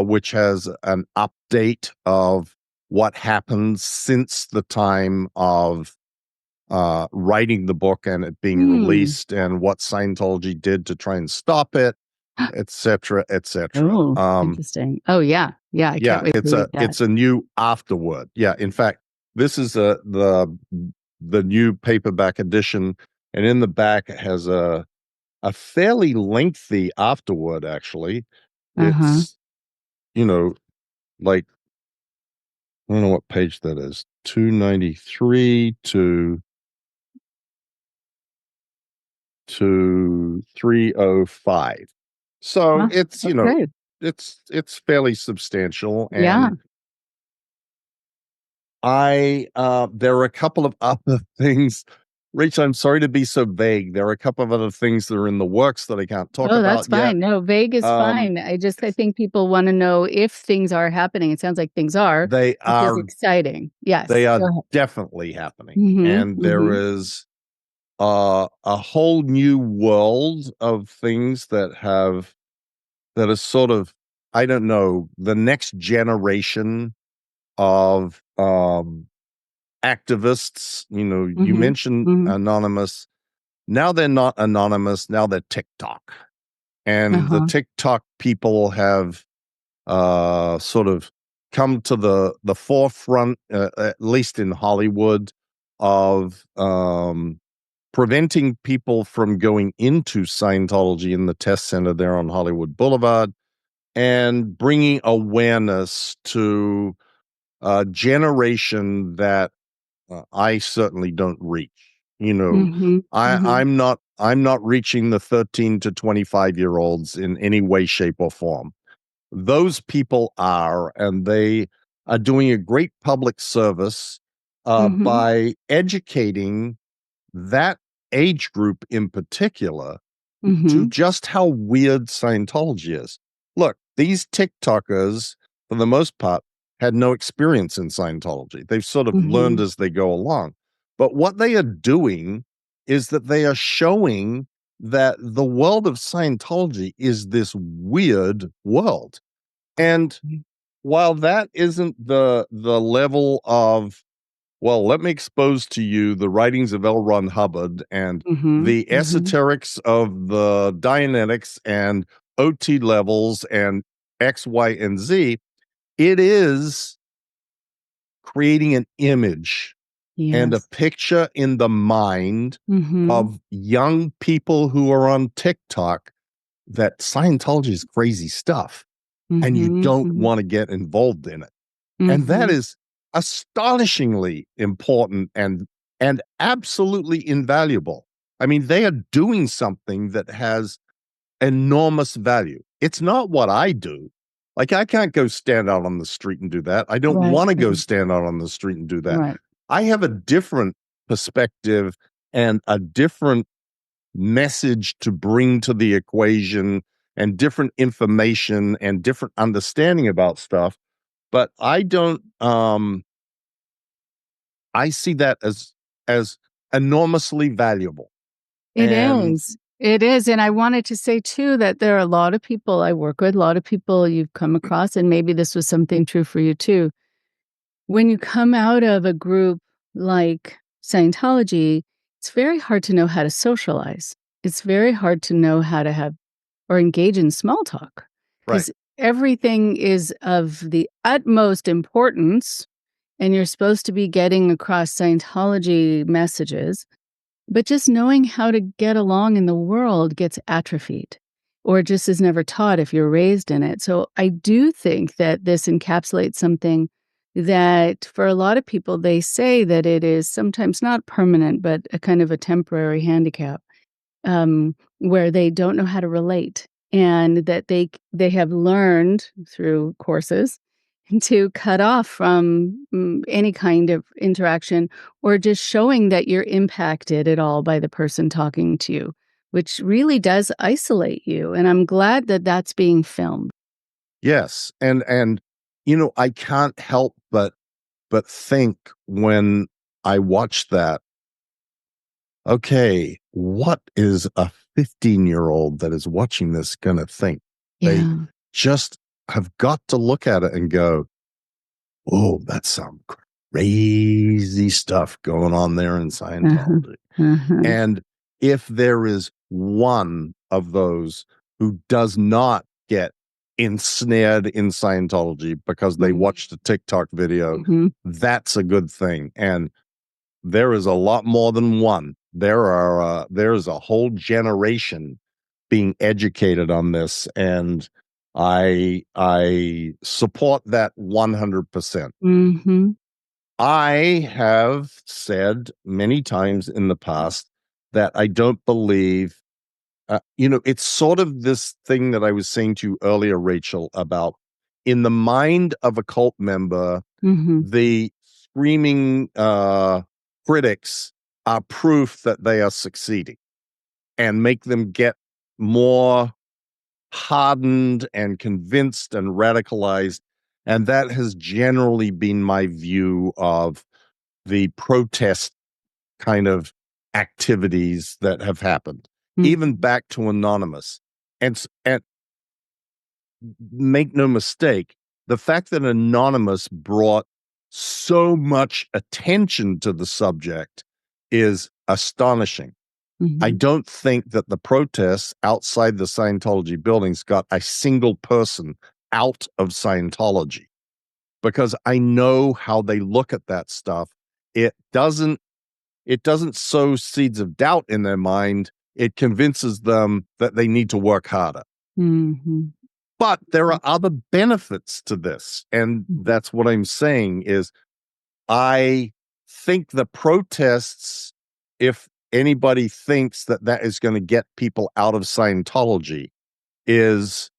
which has an update of what happened since the time of writing the book and it being released, and what Scientology did to try and stop it, etc., etc. Oh, interesting. Oh, yeah. I can't wait to read that. It's a new afterword. Yeah, in fact, this is the new paperback edition, and in the back it has a fairly lengthy afterword. Actually, it's like, I don't know what page that is, 293 to 305. So it's it's fairly substantial, and there are a couple of other things. Rachel, I'm sorry to be so vague. There are a couple of other things that are in the works that I can't talk about. Oh, that's fine. No, vague is fine. I think people want to know if things are happening. It sounds like things are. They are exciting. Yes, they are definitely happening, and there is a whole new world of things that is sort of, I don't know, the next generation of activists. You mentioned Anonymous. Now they're not Anonymous. Now they're TikTok, and the TikTok people have sort of come to the forefront, at least in Hollywood, of preventing people from going into Scientology in the test center there on Hollywood Boulevard, and bringing awareness to a generation that I certainly don't reach. I'm not reaching the 13 to 25-year-olds in any way, shape, or form. Those people are, and they are doing a great public service by educating that age group in particular to just how weird Scientology is. Look, these TikTokers, for the most part, had no experience in Scientology. They've sort of learned as they go along. But what they are doing is that they are showing that the world of Scientology is this weird world. And while that isn't the level of, well, let me expose to you the writings of L. Ron Hubbard and the esoterics of the Dianetics and OT levels and X, Y, and Z, it is creating an image and a picture in the mind of young people who are on TikTok that Scientology is crazy stuff, and you don't want to get involved in it. And that is astonishingly important and absolutely invaluable. I mean, they are doing something that has enormous value. It's not what I do. Like, I can't go stand out on the street and do that. I don't want to go stand out on the street and do that. Right. I have a different perspective and a different message to bring to the equation and different information and different understanding about stuff. But I don't, I see that as enormously valuable. It is. It is. And I wanted to say, too, that there are a lot of people I work with, a lot of people you've come across, and maybe this was something true for you, too. When you come out of a group like Scientology, it's very hard to know how to socialize. It's very hard to know how to have or engage in small talk because everything is of the utmost importance, and you're supposed to be getting across Scientology messages. But just knowing how to get along in the world gets atrophied or just is never taught if you're raised in it. So I do think that this encapsulates something that for a lot of people, they say that it is sometimes not permanent, but a kind of a temporary handicap where they don't know how to relate and that they have learned through courses to cut off from any kind of interaction or just showing that you're impacted at all by the person talking to you, which really does isolate you. And I'm glad that that's being filmed. Yes. And I can't help but think when I watch that, okay, what is a 15-year-old that is watching this going to think? They Yeah. just have got to look at it and go, oh, that's some crazy stuff going on there in Scientology. And if there is one of those who does not get ensnared in Scientology because they watched a TikTok video, that's a good thing. And there is a lot more than one. There's a whole generation being educated on this, and I support that 100%. I have said many times in the past that I don't believe, it's sort of this thing that I was saying to you earlier, Rachel, about in the mind of a cult member, the screaming critics are proof that they are succeeding and make them get more hardened and convinced and radicalized. And that has generally been my view of the protest kind of activities that have happened, even back to Anonymous. And make no mistake, the fact that Anonymous brought so much attention to the subject is astonishing. I don't think that the protests outside the Scientology buildings got a single person out of Scientology, because I know how they look at that stuff. It doesn't sow seeds of doubt in their mind. It convinces them that they need to work harder. But there are other benefits to this. And that's what I'm saying is I think the protests, if anybody thinks that that is going to get people out of Scientology, is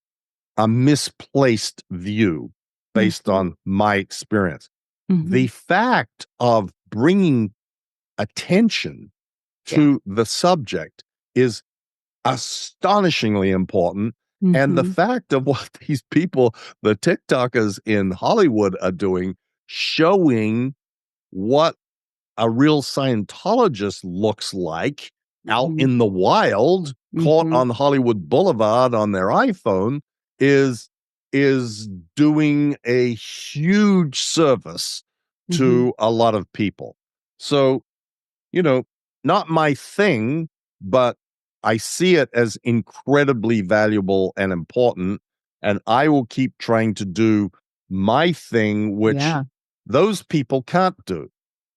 a misplaced view based on my experience. The fact of bringing attention to the subject is astonishingly important. And the fact of what these people, the TikTokers in Hollywood, are doing, showing what a real Scientologist looks like out in the wild, caught on Hollywood Boulevard on their iPhone, is doing a huge service to a lot of people. So, not my thing, but I see it as incredibly valuable and important, and I will keep trying to do my thing, which those people can't do.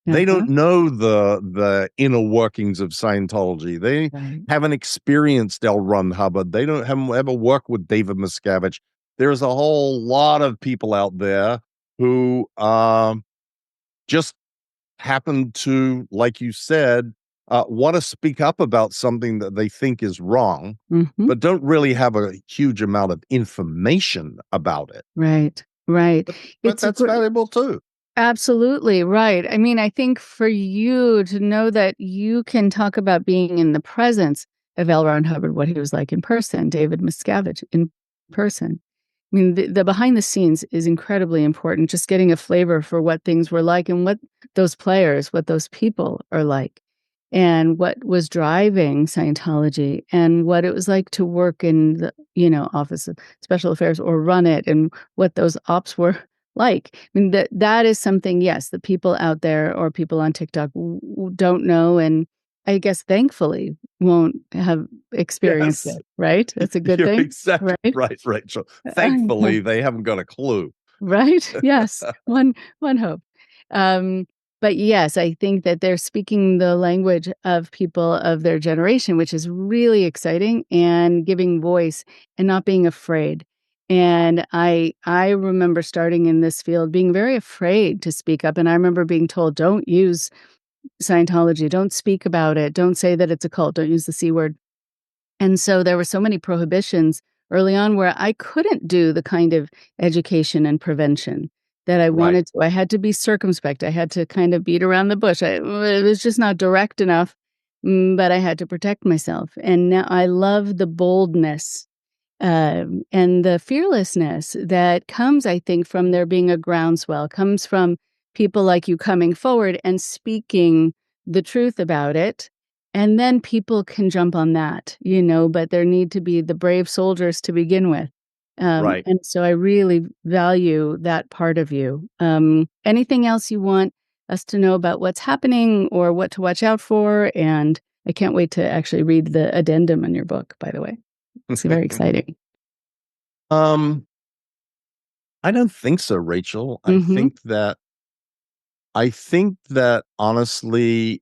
They don't know the inner workings of Scientology. They haven't experienced L. Ron Hubbard. They haven't ever worked with David Miscavige. There's a whole lot of people out there who just happen to, like you said, want to speak up about something that they think is wrong, Mm-hmm. but don't really have a huge amount of information about it. Right. Right. But that's valuable too. Absolutely right. I mean, I think for you to know that you can talk about being in the presence of L. Ron Hubbard, what he was like in person, David Miscavige in person. I mean, the behind the scenes is incredibly important, just getting a flavor for what things were like and what those players, what those people are like, and what was driving Scientology and what it was like to work in the, Office of Special Affairs or run it and what those ops were like. I mean, that is something, yes, the people out there or people on TikTok don't know, and I guess thankfully won't have experienced it, right? That's a good You're thing, exactly right? right, Rachel. Thankfully, they haven't got a clue. Right? Yes. One hope. But yes, I think that they're speaking the language of people of their generation, which is really exciting, and giving voice and not being afraid. And I remember starting in this field being very afraid to speak up. And I remember being told, don't use Scientology, don't speak about it, don't say that it's a cult, don't use the C word. And so there were so many prohibitions early on where I couldn't do the kind of education and prevention that I Right. wanted to. I had to be circumspect. I had to kind of beat around the bush. It was just not direct enough, but I had to protect myself. And now I love the boldness and the fearlessness that comes, I think, from there being a groundswell, comes from people like you coming forward and speaking the truth about it. And then people can jump on that, but there need to be the brave soldiers to begin with. Right. And so I really value that part of you. Anything else you want us to know about what's happening or what to watch out for? And I can't wait to actually read the addendum in your book, by the way. It's very exciting. I don't think so, Rachel. I think that honestly,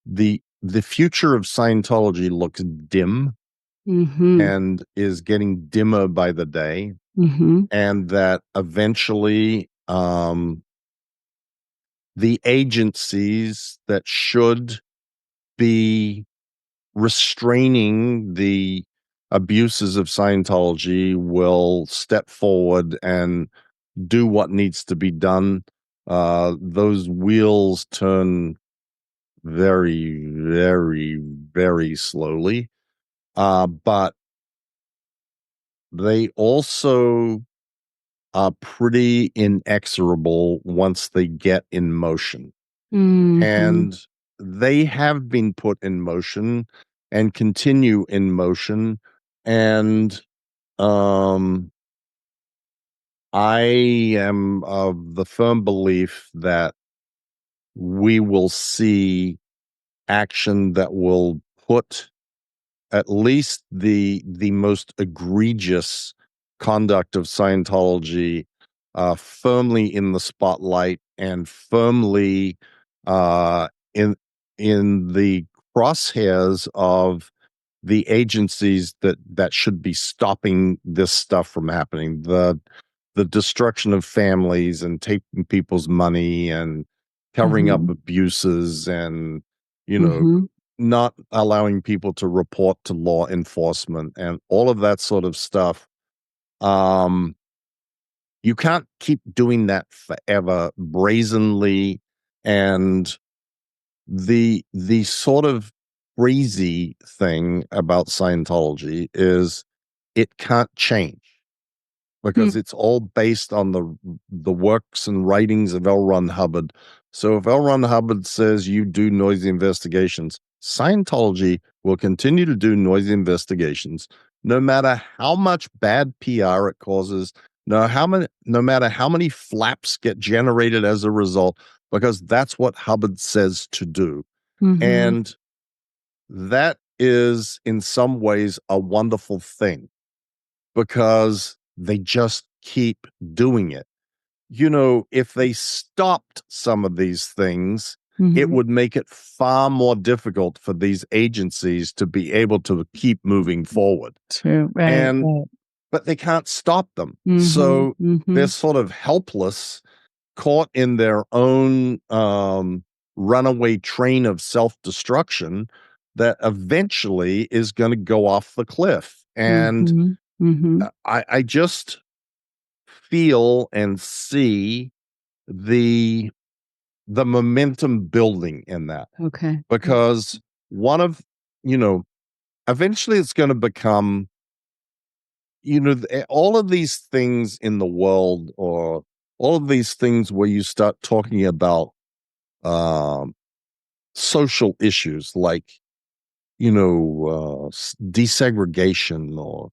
the future of Scientology looks dim and is getting dimmer by the day, and that eventually the agencies that should be restraining the abuses of Scientology will step forward and do what needs to be done. Those wheels turn very, very, very slowly. But they also are pretty inexorable once they get in motion. And they have been put in motion and continue in motion. And I am of the firm belief that we will see action that will put at least the most egregious conduct of Scientology firmly in the spotlight and firmly in the crosshairs of the agencies that should be stopping this stuff from happening. The destruction of families and taking people's money and covering up abuses and not allowing people to report to law enforcement and all of that sort of stuff. You can't keep doing that forever brazenly. And the sort of crazy thing about Scientology is it can't change because it's all based on the works and writings of L. Ron Hubbard. So if L. Ron Hubbard says you do noisy investigations, Scientology will continue to do noisy investigations, no matter how much bad PR it causes, no matter how many flaps get generated as a result, because that's what Hubbard says to do. And that is in some ways a wonderful thing because they just keep doing it. If they stopped some of these things, it would make it far more difficult for these agencies to be able to keep moving forward. True, right. But they can't stop them. So they're sort of helpless, caught in their own runaway train of self-destruction that eventually is going to go off the cliff. And I just feel and see the momentum building in that. Okay. Because one of, eventually it's going to become, all of these things in the world, or all of these things where you start talking about social issues like, desegregation or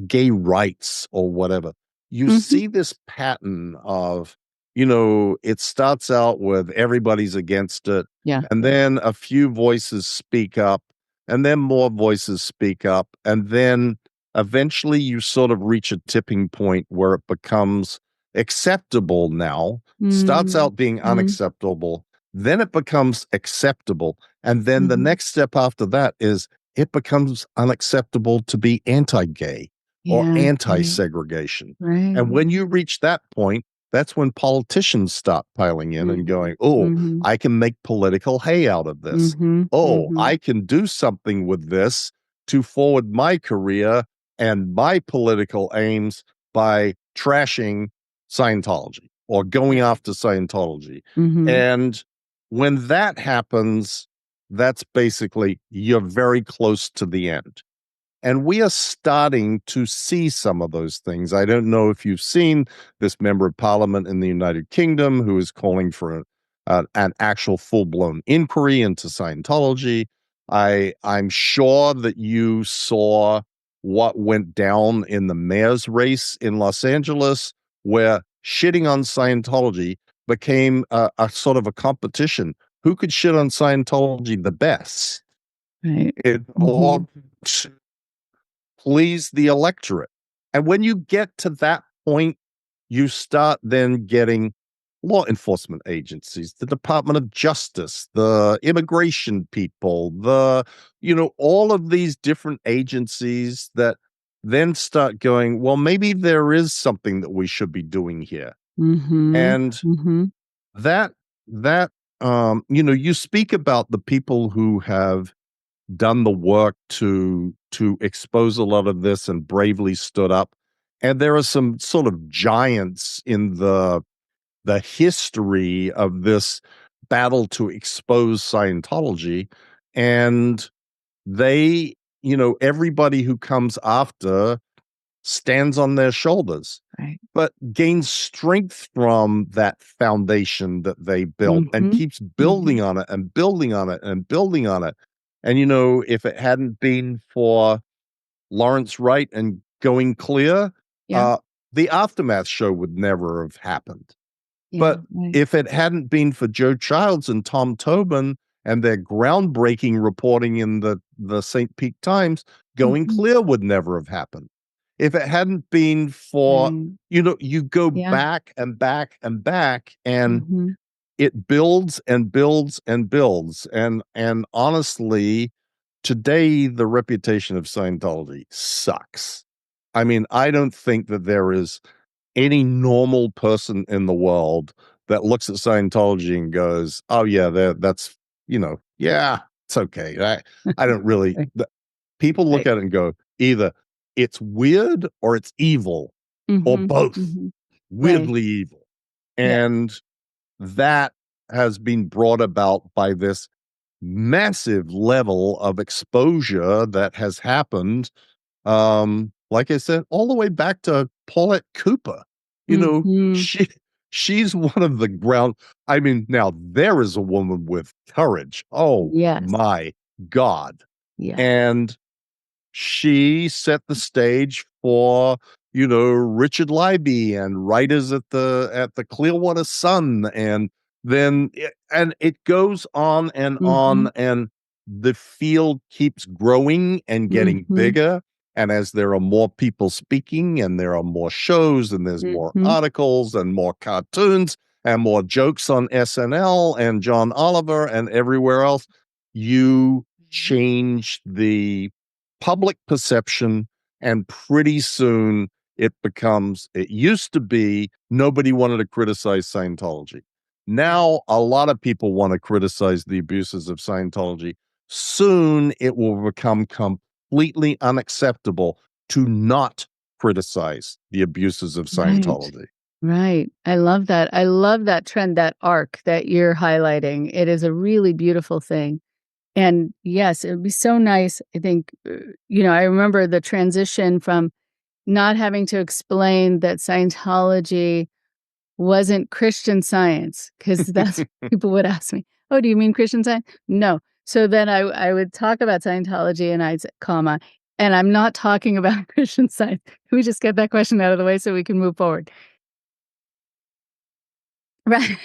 gay rights or whatever. You see this pattern of, it starts out with everybody's against it. Yeah. And then a few voices speak up, and then more voices speak up. And then eventually you sort of reach a tipping point where it becomes acceptable now, starts out being unacceptable, then it becomes acceptable. And then the next step after that is it becomes unacceptable to be anti-gay or anti-segregation. Right. And when you reach that point, that's when politicians start piling in and going, I can make political hay out of this. I can do something with this to forward my career and my political aims by trashing Scientology or going after Scientology. And when that happens, that's basically you're very close to the end. And we are starting to see some of those things. I don't know if you've seen this member of parliament in the United Kingdom who is calling for an actual full-blown inquiry into Scientology. I'm sure that you saw what went down in the mayor's race in Los Angeles, where shitting on Scientology became a sort of a competition. Who could shit on Scientology the best? Right. It all please the electorate. And when you get to that point, you start then getting law enforcement agencies, the Department of Justice, the immigration people, all of these different agencies that then start going, well, maybe there is something that we should be doing here. And that, you speak about the people who have done the work to expose a lot of this and bravely stood up. And there are some sort of giants in the history of this battle to expose Scientology. And they, everybody who comes after stands on their shoulders, right, but gains strength from that foundation that they built and keeps building on it and building on it and building on it. And, if it hadn't been for Lawrence Wright and Going Clear, the Aftermath show would never have happened. But if it hadn't been for Joe Childs and Tom Tobin and their groundbreaking reporting in the St. Pete Times, Going Clear would never have happened. If it hadn't been for, you go back and back and back, and it builds and builds and builds. And honestly, today, the reputation of Scientology sucks. I mean, I don't think that there is any normal person in the world that looks at Scientology and goes, oh, yeah, that's, it's okay. I don't really, people look at it and go, either it's weird or it's evil or both, weirdly evil. And that has been brought about by this massive level of exposure that has happened. Like I said, all the way back to Paulette Cooper. She's one of the ground. I mean, now there is a woman with courage. Oh, my God. And she set the stage for, Richard Libby and writers at the Clearwater Sun. And then it goes on and on, and the field keeps growing and getting bigger. And as there are more people speaking and there are more shows and there's more articles and more cartoons and more jokes on SNL and John Oliver and everywhere else, you change the public perception, and pretty soon it used to be nobody wanted to criticize Scientology. Now, a lot of people want to criticize the abuses of Scientology. Soon, it will become completely unacceptable to not criticize the abuses of Scientology. Right. I love that. I love that trend, that arc that you're highlighting. It is a really beautiful thing. And yes, it would be so nice. I think, I remember the transition from not having to explain that Scientology wasn't Christian Science, because that's what people would ask me. Oh, do you mean Christian Science? No. So then I would talk about Scientology and I'd say, comma, and I'm not talking about Christian Science. Can we just get that question out of the way so we can move forward? Right.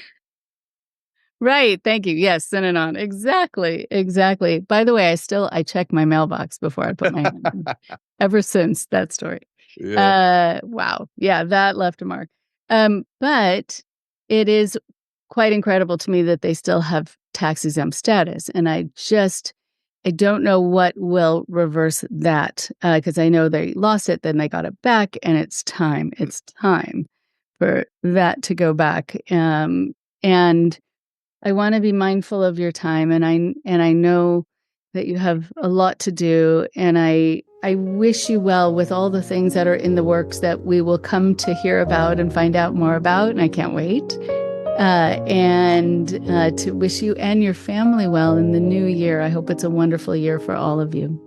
Right. Thank you. Yes. Send it on. Exactly. Exactly. By the way, I check my mailbox before I put my hand in. Ever since that story. Yeah. Wow. Yeah, that left a mark. But it is quite incredible to me that they still have tax exempt status. And I don't know what will reverse that, because I know they lost it, then they got it back, and it's time. It's time for that to go back. And I want to be mindful of your time, and I know that you have a lot to do, and I wish you well with all the things that are in the works that we will come to hear about and find out more about, and I can't wait. And to wish you and your family well in the new year. I hope it's a wonderful year for all of you.